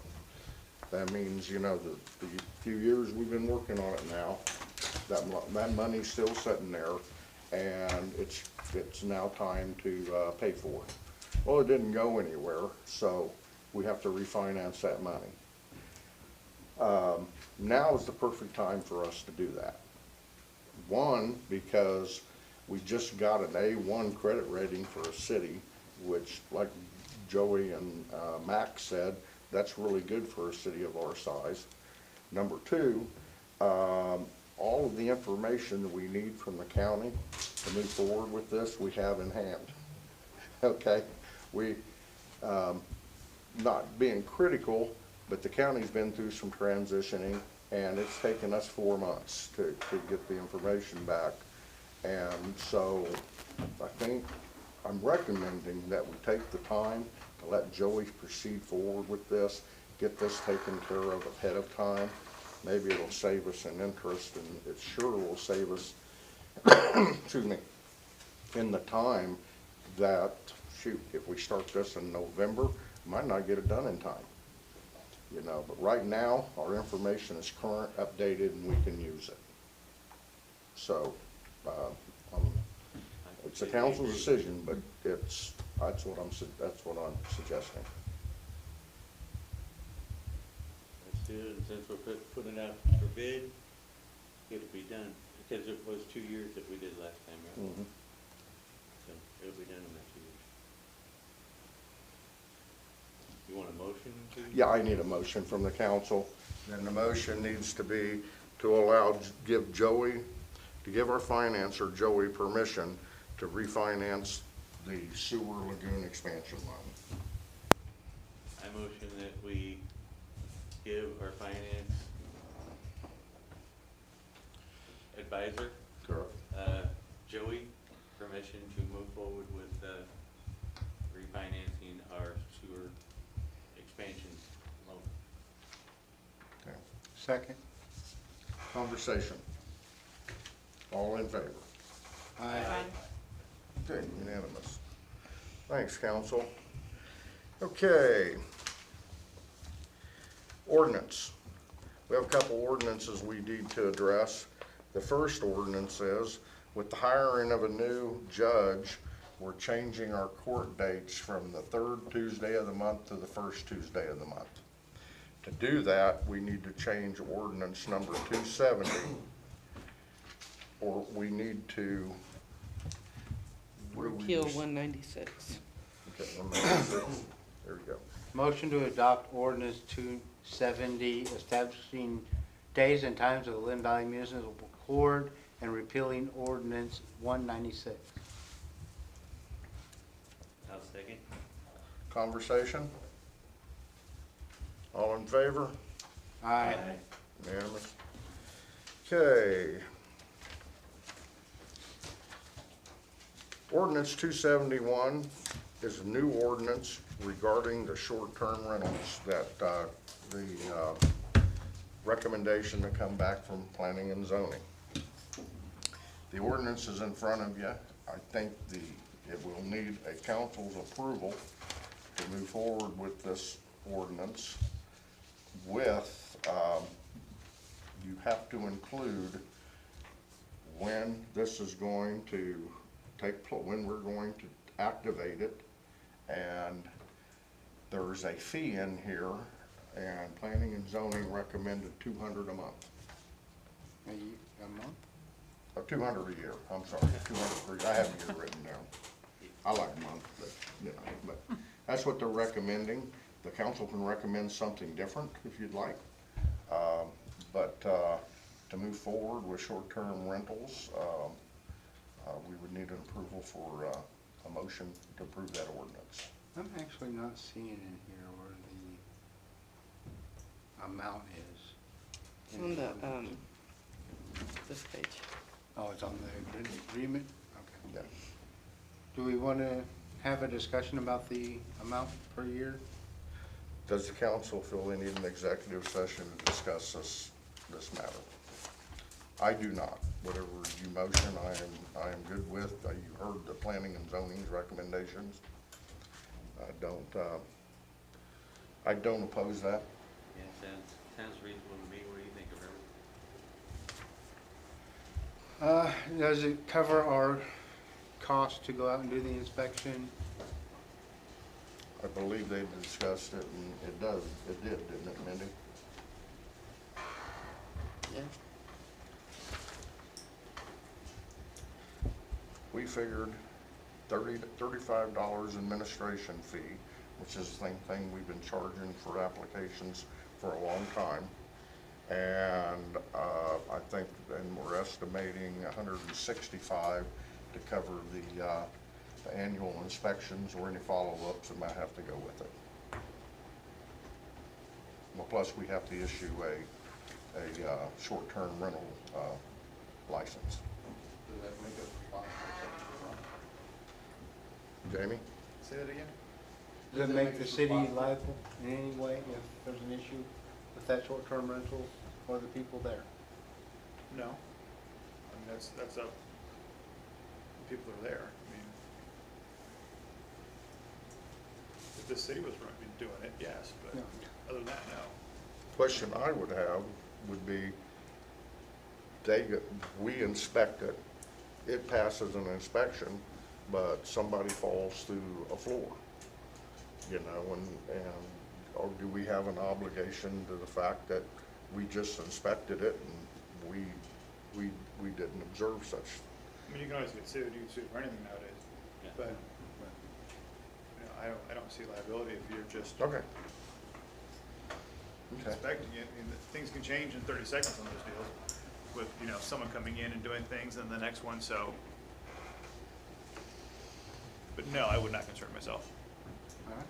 That means, you know, the few years we've been working on it now, that money's still sitting there, and it's now time to, pay for it. Well, it didn't go anywhere, so we have to refinance that money. Now is the perfect time for us to do that. One, because we just got an A1 credit rating for a city, which, like Joey and Max said, that's really good for a city of our size. Number two, all of the information that we need from the county to move forward with this, we have in hand. Okay? We, not being critical, but the county's been through some transitioning, and it's taken us 4 months to get the information back. And so I think I'm recommending that we take the time to let Joey proceed forward with this, get this taken care of ahead of time. Maybe it'll save us in interest, and it sure will save us, excuse me, in the time that, shoot, if we start this in November, might not get it done in time. You know, but right now, our information is current, updated, and we can use it. So, it's the council's decision, but that's what I'm suggesting. Let's do it, and since we're putting it out for bid, it'll be done, because it was 2 years that we did last time, right? Mhm. So it'll be done in that 2 years. You want a motion to? Yeah, I need a motion from the council, and the motion needs to be to allow, give our financer, Joey, permission to refinance the sewer lagoon expansion loan. I motion that we give our finance advisor, Correct. Joey, permission to move forward with refinancing our sewer expansion loan. Okay. Second. Conversation. All in favor? Aye. Okay, unanimous. Thanks, council. Okay. Ordinance. We have a couple ordinances we need to address. The first ordinance is, with the hiring of a new judge, we're changing our court dates from the third Tuesday of the month to the first Tuesday of the month. To do that, we need to change ordinance number 270, or we need to. Repeal 196. Okay, 196. There we go. Motion to adopt ordinance 270, establishing days and times of the Linn Valley Municipal Court and repealing ordinance 196. I'll second. Conversation? All in favor? Aye. Unanimous. Okay. Ordinance 271 is a new ordinance regarding the short-term rentals that, the recommendation to come back from planning and zoning. The ordinance is in front of you. I think it will need a council's approval to move forward with this ordinance with, you have to include when this is going to when we're going to activate it, and there's a fee in here, and planning and zoning recommended $200 a month. A month? Or 200 a year, I'm sorry, 200 per year. I have a year written down. I like a month, but that's what they're recommending. The council can recommend something different if you'd like. But to move forward with short-term rentals, we would need an approval for a motion to approve that ordinance. I'm actually not seeing in here where the amount is. On the, this page. Oh, it's on the agreement? Okay. Yeah. Do we want to have a discussion about the amount per year? Does the council feel they need an executive session to discuss this matter? I do not. Whatever you motion, I am good with. You heard the planning and zoning's recommendations. I don't oppose that. Yeah, sounds reasonable to me. What do you think of everything? Does it cover our cost to go out and do the inspection? I believe they discussed it, and it does. It did, didn't it, Mindy? Yeah. We figured $35 administration fee, which is the same thing we've been charging for applications for a long time. And I think, and we're estimating $165 to cover the annual inspections or any follow-ups that might have to go with it. Well, plus we have to issue a short-term rental license. Does that make it Jamie? Say that again? Does it make the city liable in any way if there's an issue with that short-term rental or the people there? No. I mean, that's up, the people that are there. I mean, if the city was doing it, yes, but No. other than that, no. Question I would have would be, we inspect it, it passes an inspection, but somebody falls through a floor, you know, and or do we have an obligation to the fact that we just inspected it and we didn't observe such? I mean, you can always get sued. You can sue for anything nowadays. Yeah. But you know, I don't see liability if you're just Okay. Okay. inspecting it. I mean, things can change in 30 seconds on those deals with, you know, someone coming in and doing things and the next one, so. But no, I would not concern myself. All right.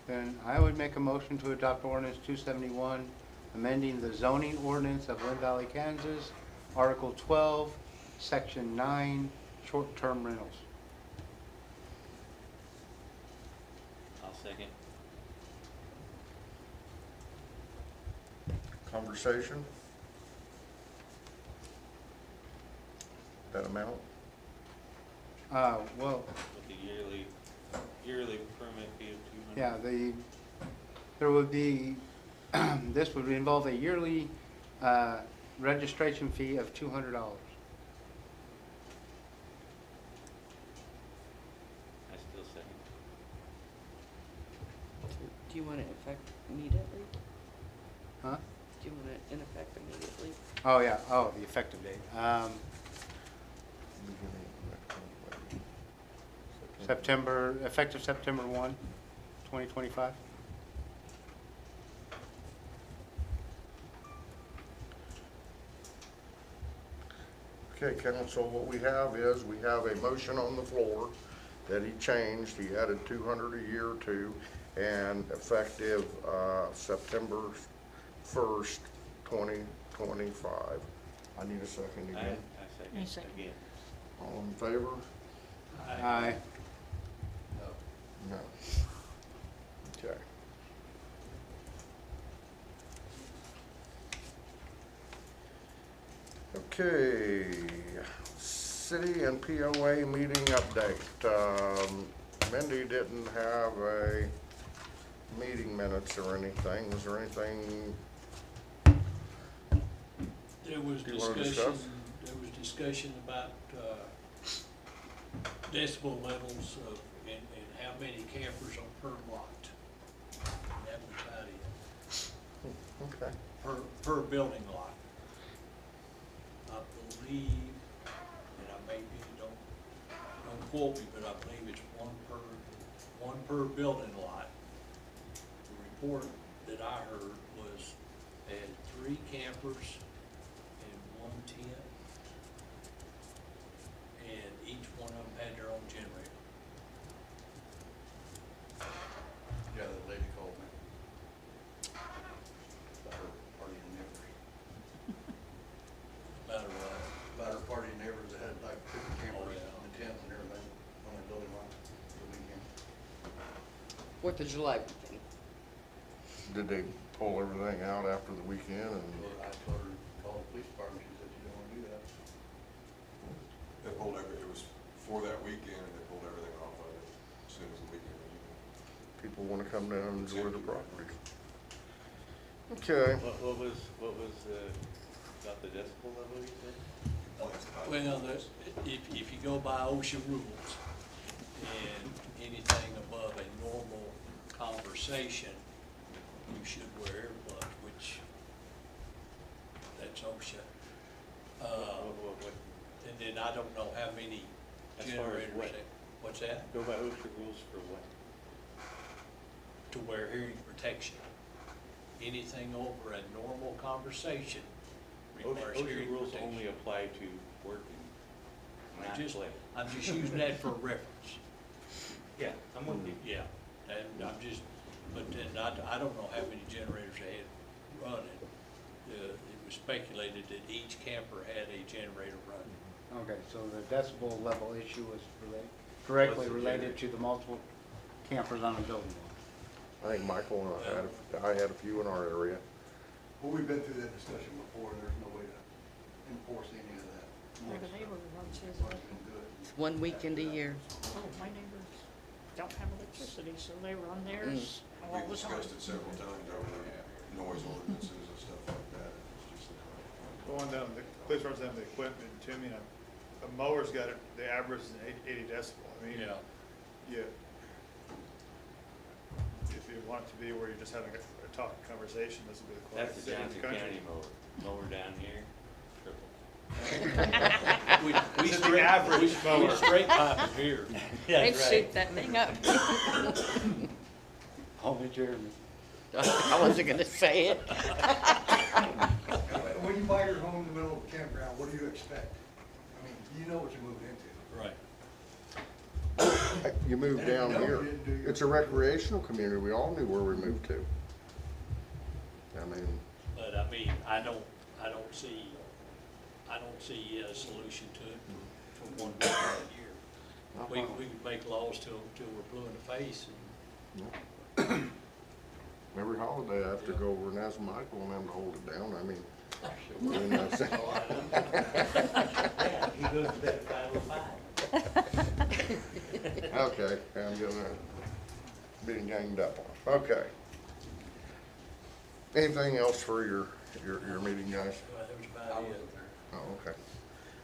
Then I would make a motion to adopt ordinance 271, amending the zoning ordinance of Linn Valley, Kansas, Article 12, Section 9, short-term rentals. I'll second. Conversation? That amount? Well, With the yearly permit fee of $200. yeah, there would be, this would involve a yearly registration fee of $200. I still second. Do you want it in effect immediately? Huh? Do you want it in effect immediately? Oh, yeah, oh, the effective date. Effective September 1, 2025. Okay, council, what we have is, we have a motion on the floor that he changed. He added 200 a year to, and effective September 1st, 2025. I need a second I again. You second second. again. All in favor? Aye. No. Okay. Okay, city and POA meeting update. Mindy didn't have a meeting minutes or anything. Was there anything? There was Do you wanna discussion, discuss? there was discussion about, decibel levels of, and how many campers on per lot. And that was about it, Okay. per building lot. I believe, and I may be, don't quote me, but I believe it's one per building lot. The report that I heard was they had 3 campers and 1 tent, and each one of them had their own generator. Yeah, the lady called me. About her party and neighbors. About a, About her party and neighbors that had like 50 campers Oh, yeah. and tents and everything on the building lot for the weekend. 4th of July weekend. Did they pull everything out after the weekend and? I told her, call the police department, she said she didn't wanna do that. They pulled it was for that weekend, and they pulled everything off of it as soon as the weekend was over. People want to come down and enjoy the property. Okay. What was, about the decibel level you said? well, if you go by OSHA rules, and anything above a normal conversation, you should wear earplugs, which, that's OSHA. What, And then I don't know how many As far as generators, what? what's that? go by OSHA rules for what? To wear hearing protection. Anything over a normal conversation requires OSHA hearing rules protection. only apply to working, not play. I'm just using that for reference. Yeah, I'm with you. Yeah, and I'm just, but then I don't know how many generators they had running. It was speculated that each camper had a generator running. Okay, so the decibel level issue was directly What's the related to the multiple campers on the building lot. I think Michael and I had a few in our area. Well, we've been through that discussion before, and there's no way to enforce any of that. Maybe they were the ones who It's were, always been good. It's one weekend a year. oh, my neighbors don't have electricity, so they run theirs all We've the time. discussed it several times over noise ordinances and stuff like that. It's just, Going down, the police runs down the equipment to me, and a mower's got it, the average is 80 decibel. I mean, yeah. If you want it to be where you're just having a talk conversation, this would be the That's quietest the city in Johnson the country. County mower down here, triple. We This is the straight- average we mower. straight pipe it here. They'd shoot that thing up. Only Jeremy. I wasn't gonna say it. When you buy your home in the middle of a campground, what do you expect? I mean, you know what you're moving into. Right. You moved And if you down don't, here. you didn't do your- It's a recreational community. We all knew where we moved to. I mean, But I mean, I don't see I don't see a solution to it for one week or a year. We can make laws till we're blue in the face and Every holiday I have to go over and ask Michael and them to hold it down. I mean, you know, so- Yeah, he goes to bed at 5:05. okay, I'm gonna be ganged up on. Okay. Anything else for your meeting, guys? well, that was about it. Oh, okay.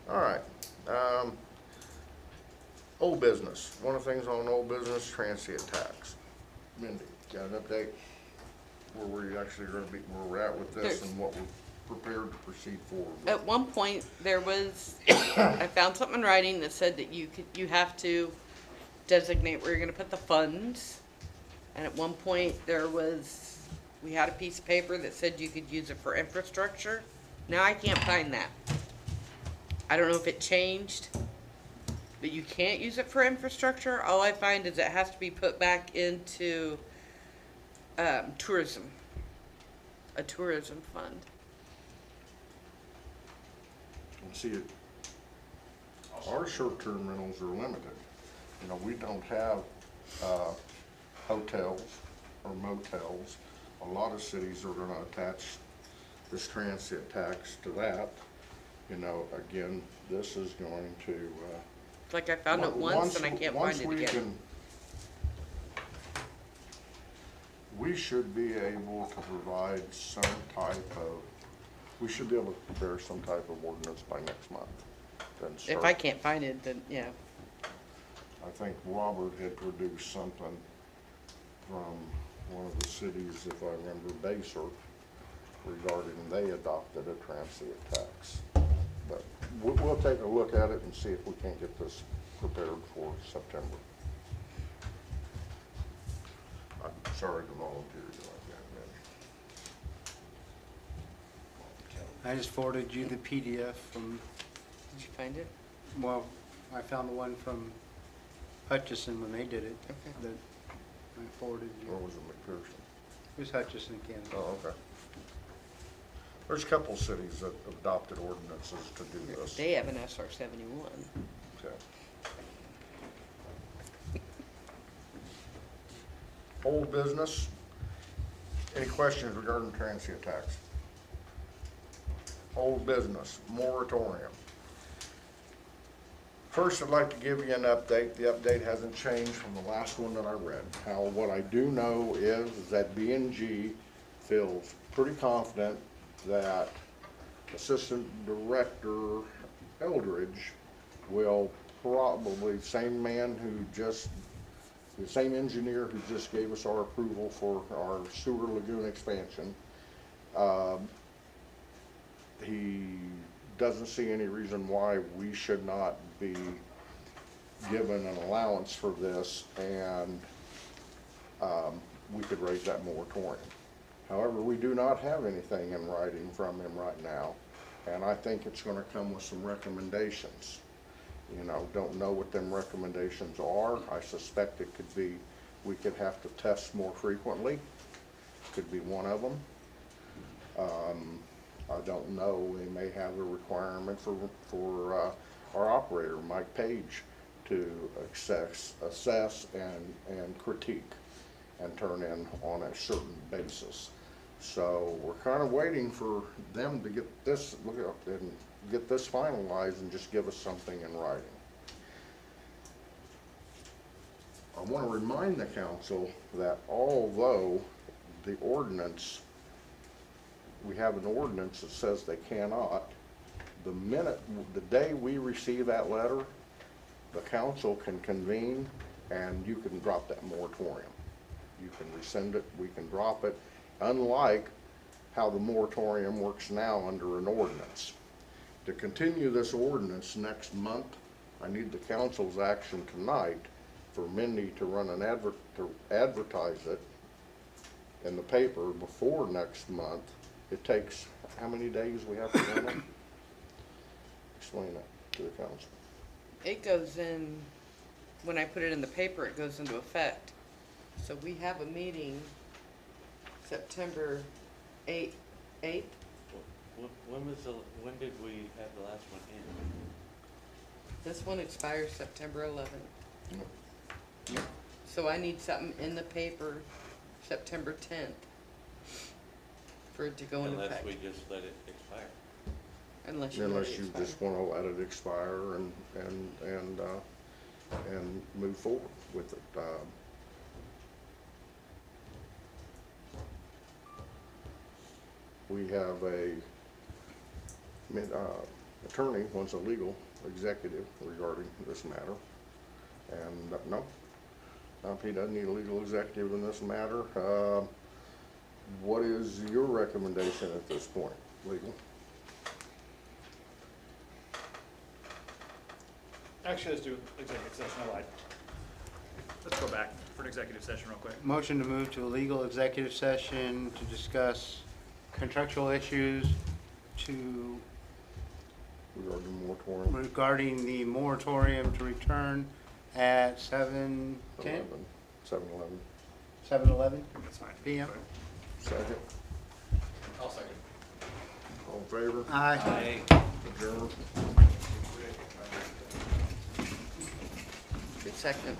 All right. Old business. One of the things on old business, transient tax. Mindy, got an update where we're actually gonna be, where we're at with this and what we're prepared to proceed forward with? At one point, there was, I found something in writing that said that you have to designate where you're gonna put the funds. And at one point, we had a piece of paper that said you could use it for infrastructure. Now I can't find that. I don't know if it changed, but you can't use it for infrastructure. All I find is it has to be put back into, tourism, a tourism fund. And see, our short-term rentals are limited. You know, we don't have, hotels or motels. A lot of cities are gonna attach this transient tax to that. You know, again, this is going to, It's like I found it once and I can't find it again. We should be able to provide some type of, we should be able to prepare some type of ordinance by next month. Then If start- I can't find it, then, yeah. I think Robert had produced something from one of the cities, if I remember, Baser, regarding they adopted a transient tax. But we'll take a look at it and see if we can't get this prepared for September. I'm sorry to volunteer you like that, I just forwarded you the PDF from, Did you find it? well, I found the one from Hutchison when they did it. Okay. That I forwarded Manny. you. Or was it McPherson? It was Hutchison, Kansas. Oh, okay. There's a couple cities that adopted ordinances to do this. They have an SR 71. Okay. Old business. Any questions regarding transient tax? Old business, moratorium. First, I'd like to give you an update. The update hasn't changed from the last one that I read. What I do know is that B&G feels pretty confident that Assistant Director Eldridge will probably, the same engineer who just gave us our approval for our sewer lagoon expansion. He doesn't see any reason why we should not be given an allowance for this, and we could raise that moratorium. However, we do not have anything in writing from him right now, and I think it's gonna come with some recommendations. You know, don't know what them recommendations are. I suspect it could be, we could have to test more frequently, could be one of them. I don't know, they may have a requirement for our operator, Mike Page, to assess and critique and turn in on a certain basis. So we're kind of waiting for them to get this, look up and get this finalized and just give us something in writing. I want to remind the council that although the ordinance, we have an ordinance that says they cannot, the day we receive that letter, the council can convene and you can drop that moratorium. You can rescind it, we can drop it, unlike how the moratorium works now under an ordinance. To continue this ordinance next month, I need the council's action tonight for Mindy to run to advertise it in the paper before next month. It takes, how many days we have to run it? Explain that to the council. It goes in, when I put it in the paper, it goes into effect. So we have a meeting September 8th, When did we have the last one in? This one expires September 11th. So I need something in the paper September 10th for it to go into Unless effect. we just let it expire. Unless you let Unless it you expire. just wanna let it expire and move forward with it. We have a attorney wants a legal executive regarding this matter. And, no, he doesn't need a legal executive in this matter. What is your recommendation at this point, legal? Actually, let's do executive session, I lied. Let's go back for an executive session real quick. Motion to move to a legal executive session to discuss contractual issues Regarding the moratorium? regarding the moratorium to return at 7:10, 7-11. 7:11 That's fine. p.m. Second. I'll second. All in favor? Aye. Adjourned. Good second.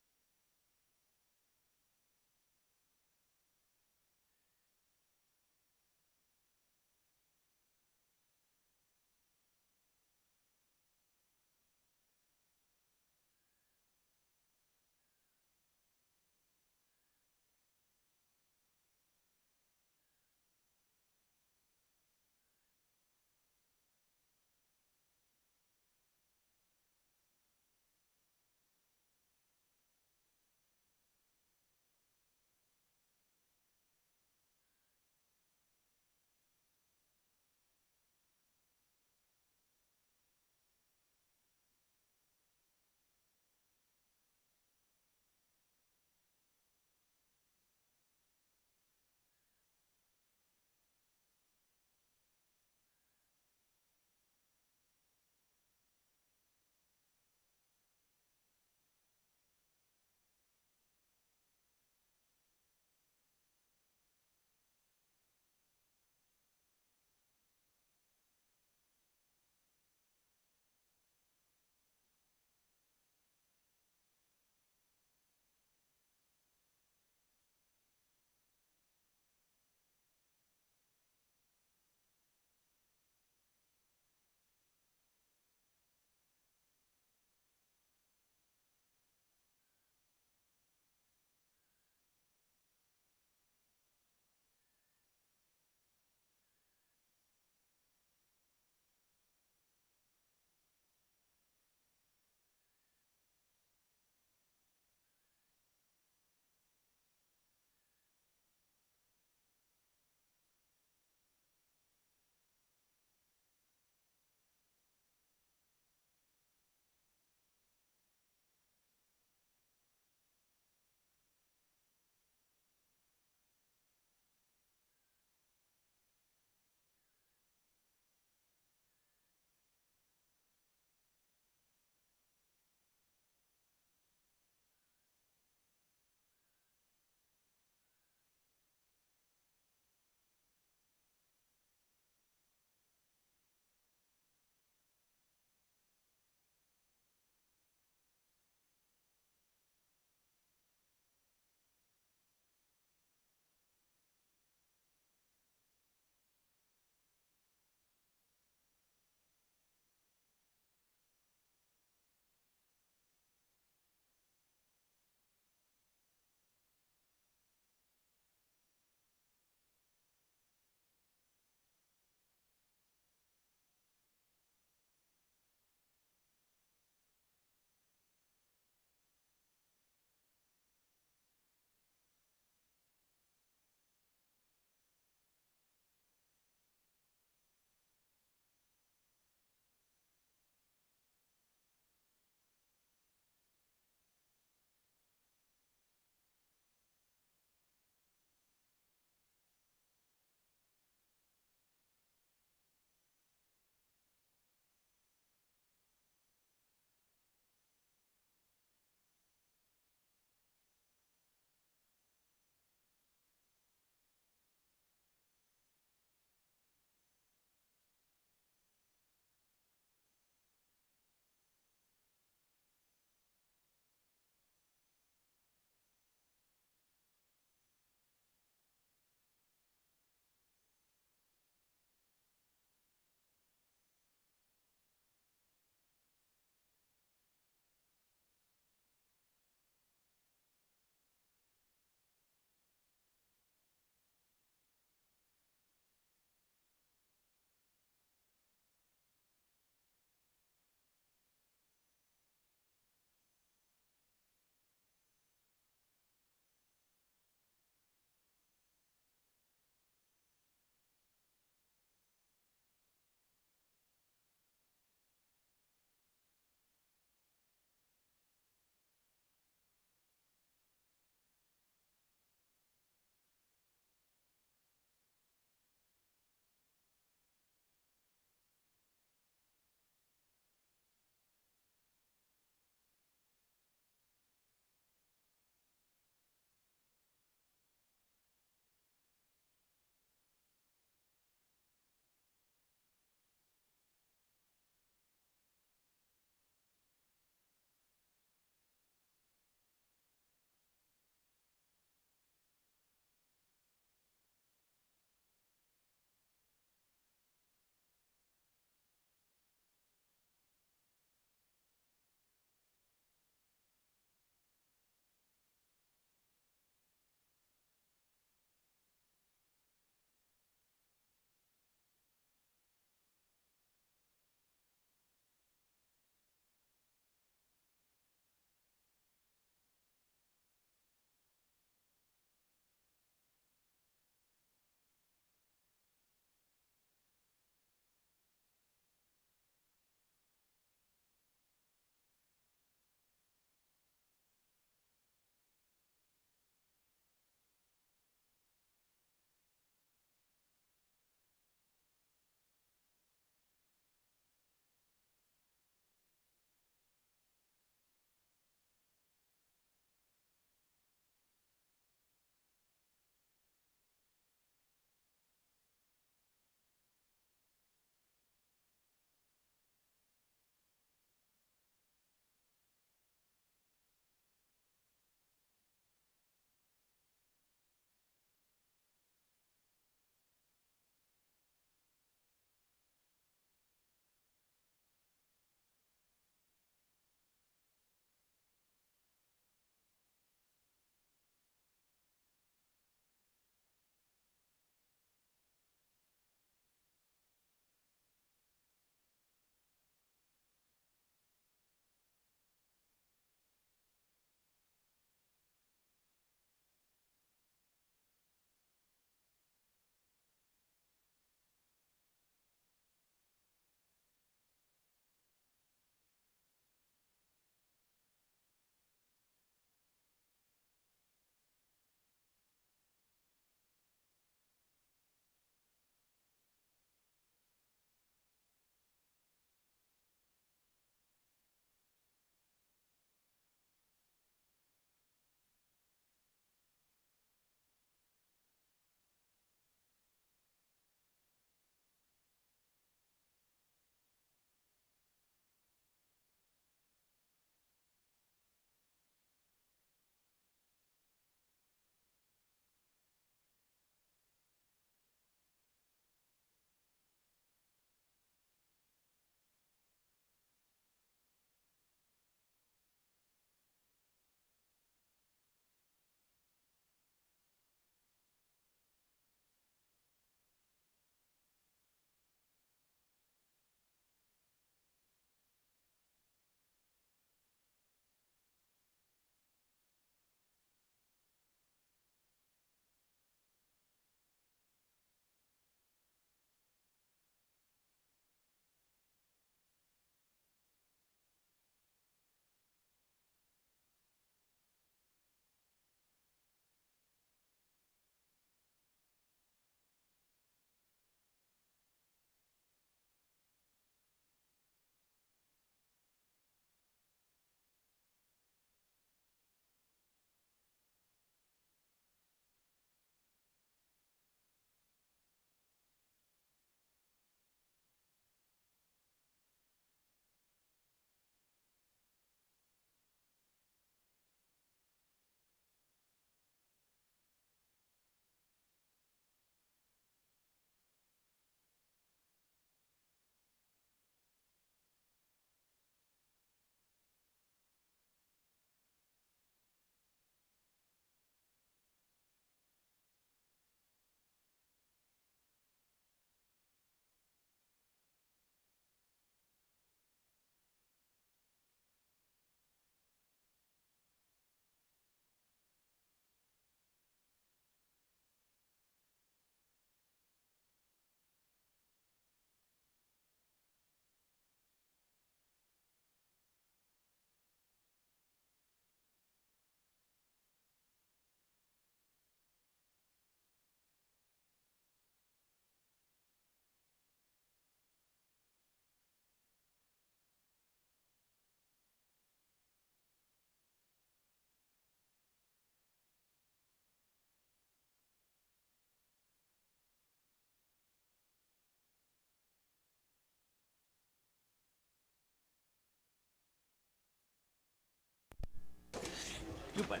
You bet.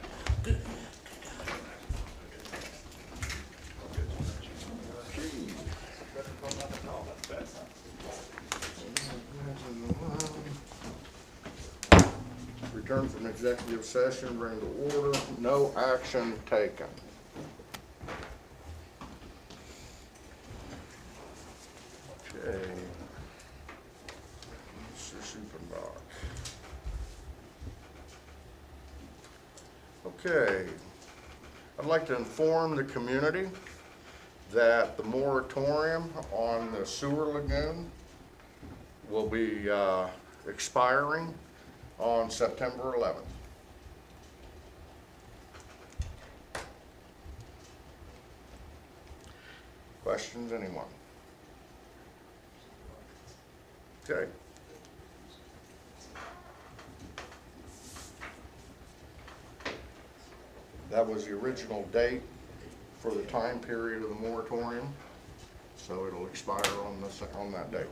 Return from executive session, bring to order, no action taken. Okay. Mr. Suppenbach. Okay. I'd like to inform the community that the moratorium on the sewer lagoon will be expiring on September 11th. Questions, anyone? Okay. That was the original date for the time period of the moratorium, so it'll expire on that date.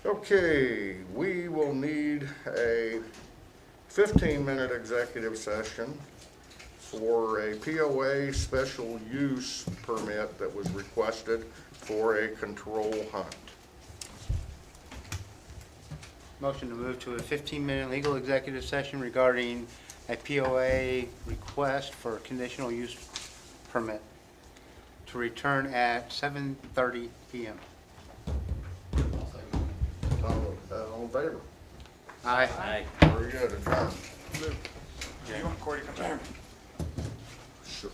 Okay, we will need a 15-minute executive session for a POA special use permit that was requested for a control hunt. Motion to move to a 15-minute legal executive session regarding a POA request for a conditional use permit to return at 7:30 p.m. All in favor? Aye. Aye. Very good, adjourned. You want Corey to come down? Sure.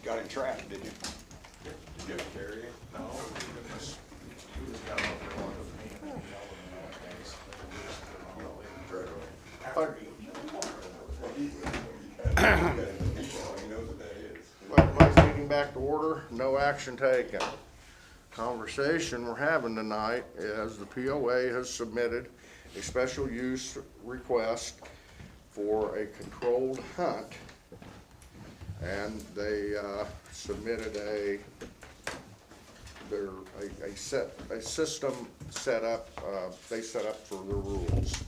got him trapped, didn't you? Did you have to carry him? No, we just got him up there on the paint and yelling and all that stuff. He knows what that is. Let's meeting back to order, no action taken. Conversation we're having tonight is the POA has submitted a special use request for a controlled hunt. And they submitted a system set up, they set up for the rules.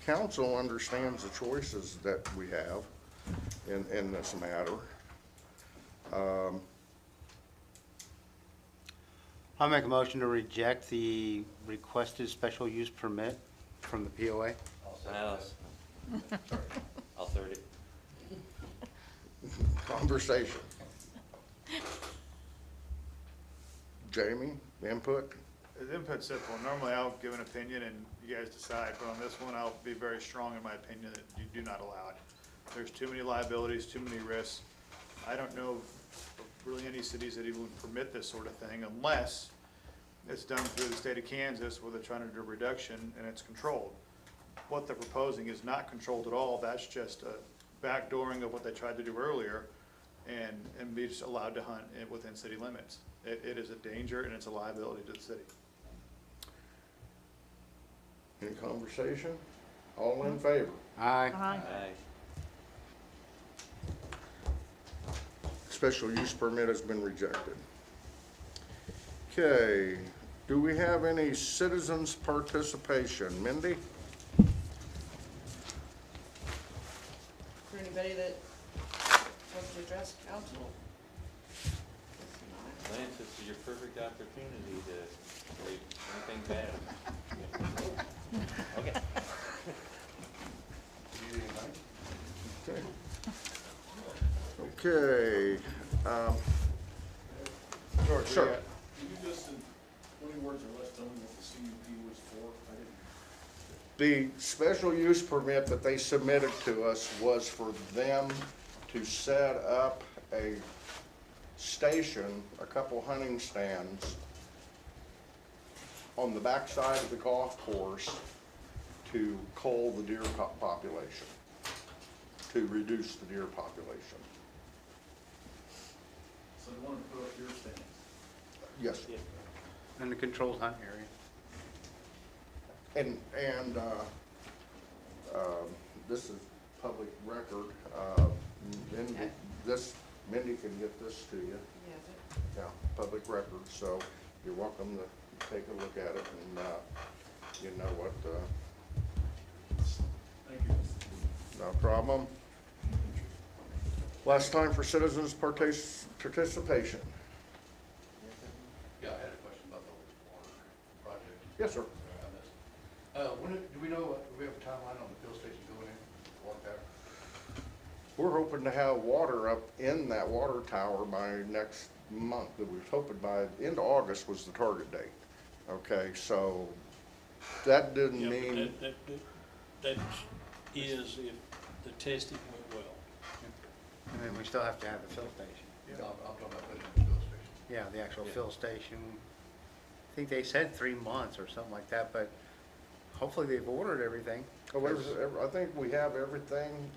Council understands the choices that we have in this matter. I'll make a motion to reject the requested special use permit from the POA. I'll third it. Conversation. Jamie, input? The input's simple. Normally I'll give an opinion and you guys decide, but on this one, I'll be very strong in my opinion that you do not allow it. There's too many liabilities, too many risks. I don't know of really any cities that even permit this sort of thing unless it's done through the state of Kansas where they're trying to do a reduction and it's controlled. What they're proposing is not controlled at all. That's just a backdooring of what they tried to do earlier and be just allowed to hunt within city limits. It is a danger and it's a liability to the city. Any conversation? All in favor? Aye. Aye. Special use permit has been rejected. Okay, do we have any citizens' participation? Mindy? For anybody that wants to address council? If not, Lance, this is your perfect opportunity to say anything bad. Okay. Okay. George, Sure. Can you just, in 20 words or less, tell me what the CUP was for? I didn't. The special use permit that they submitted to us was for them to set up a station, a couple hunting stands on the backside of the golf course to cull the deer population, to reduce the deer population. So they wanted to put up your stands. Yes. In the controlled hunt area. And this is public record. Mindy can get this to you. yeah, Yeah, public record, so you're welcome to take a look at it and, you know what, Thank you. no problem. Last time for citizens participation. Yeah, I had a question about the water project. Yes, sir. Do we know, do we have a timeline on the fill station going in, water tower? We're hoping to have water up in that water tower by next month. That we're hoping by the end of August was the target date. Okay, so that didn't Yeah, but mean, that is if the testing went well. And then we still have to have the fill station. Yeah, I'm talking about putting in the fill station. Yeah, the actual fill station. I think they said 3 months or something like that, but hopefully they've ordered everything. I think we have everything.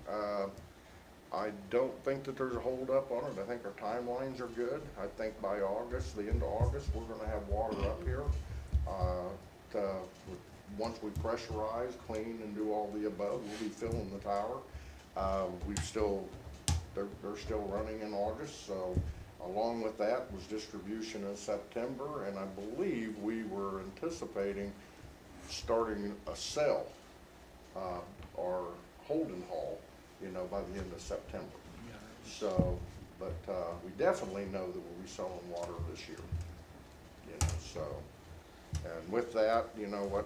I don't think that there's a holdup on it. I think our timelines are good. I think by August, the end of August, we're gonna have water up here. Once we pressurize, clean, and do all the above, we'll be filling the tower. They're still running in August, so along with that was distribution in September, and I believe we were anticipating starting a cell, or holding hall, you know, by the end of September. So, but, we definitely know that we'll be selling water this year, you know, so. And with that, you know,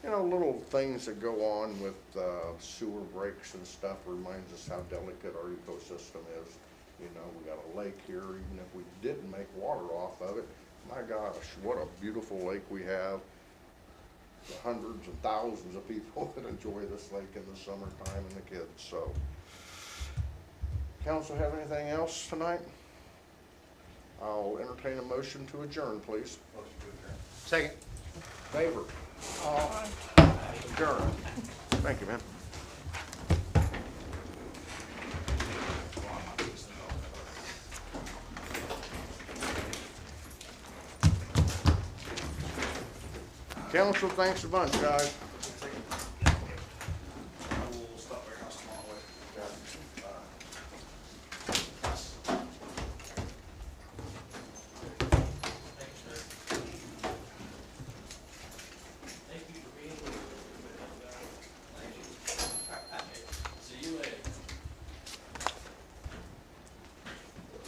little things that go on with, sewer breaks and stuff reminds us how delicate our ecosystem is. You know, we got a lake here, even if we didn't make water off of it, my gosh, what a beautiful lake we have. the hundreds and thousands of people that enjoy this lake in the summertime and the kids, so. Council have anything else tonight? I'll entertain a motion to adjourn, please. Motion to adjourn. Second. Favor? Adjourn. Thank you, man. Council, thanks a bunch, guys.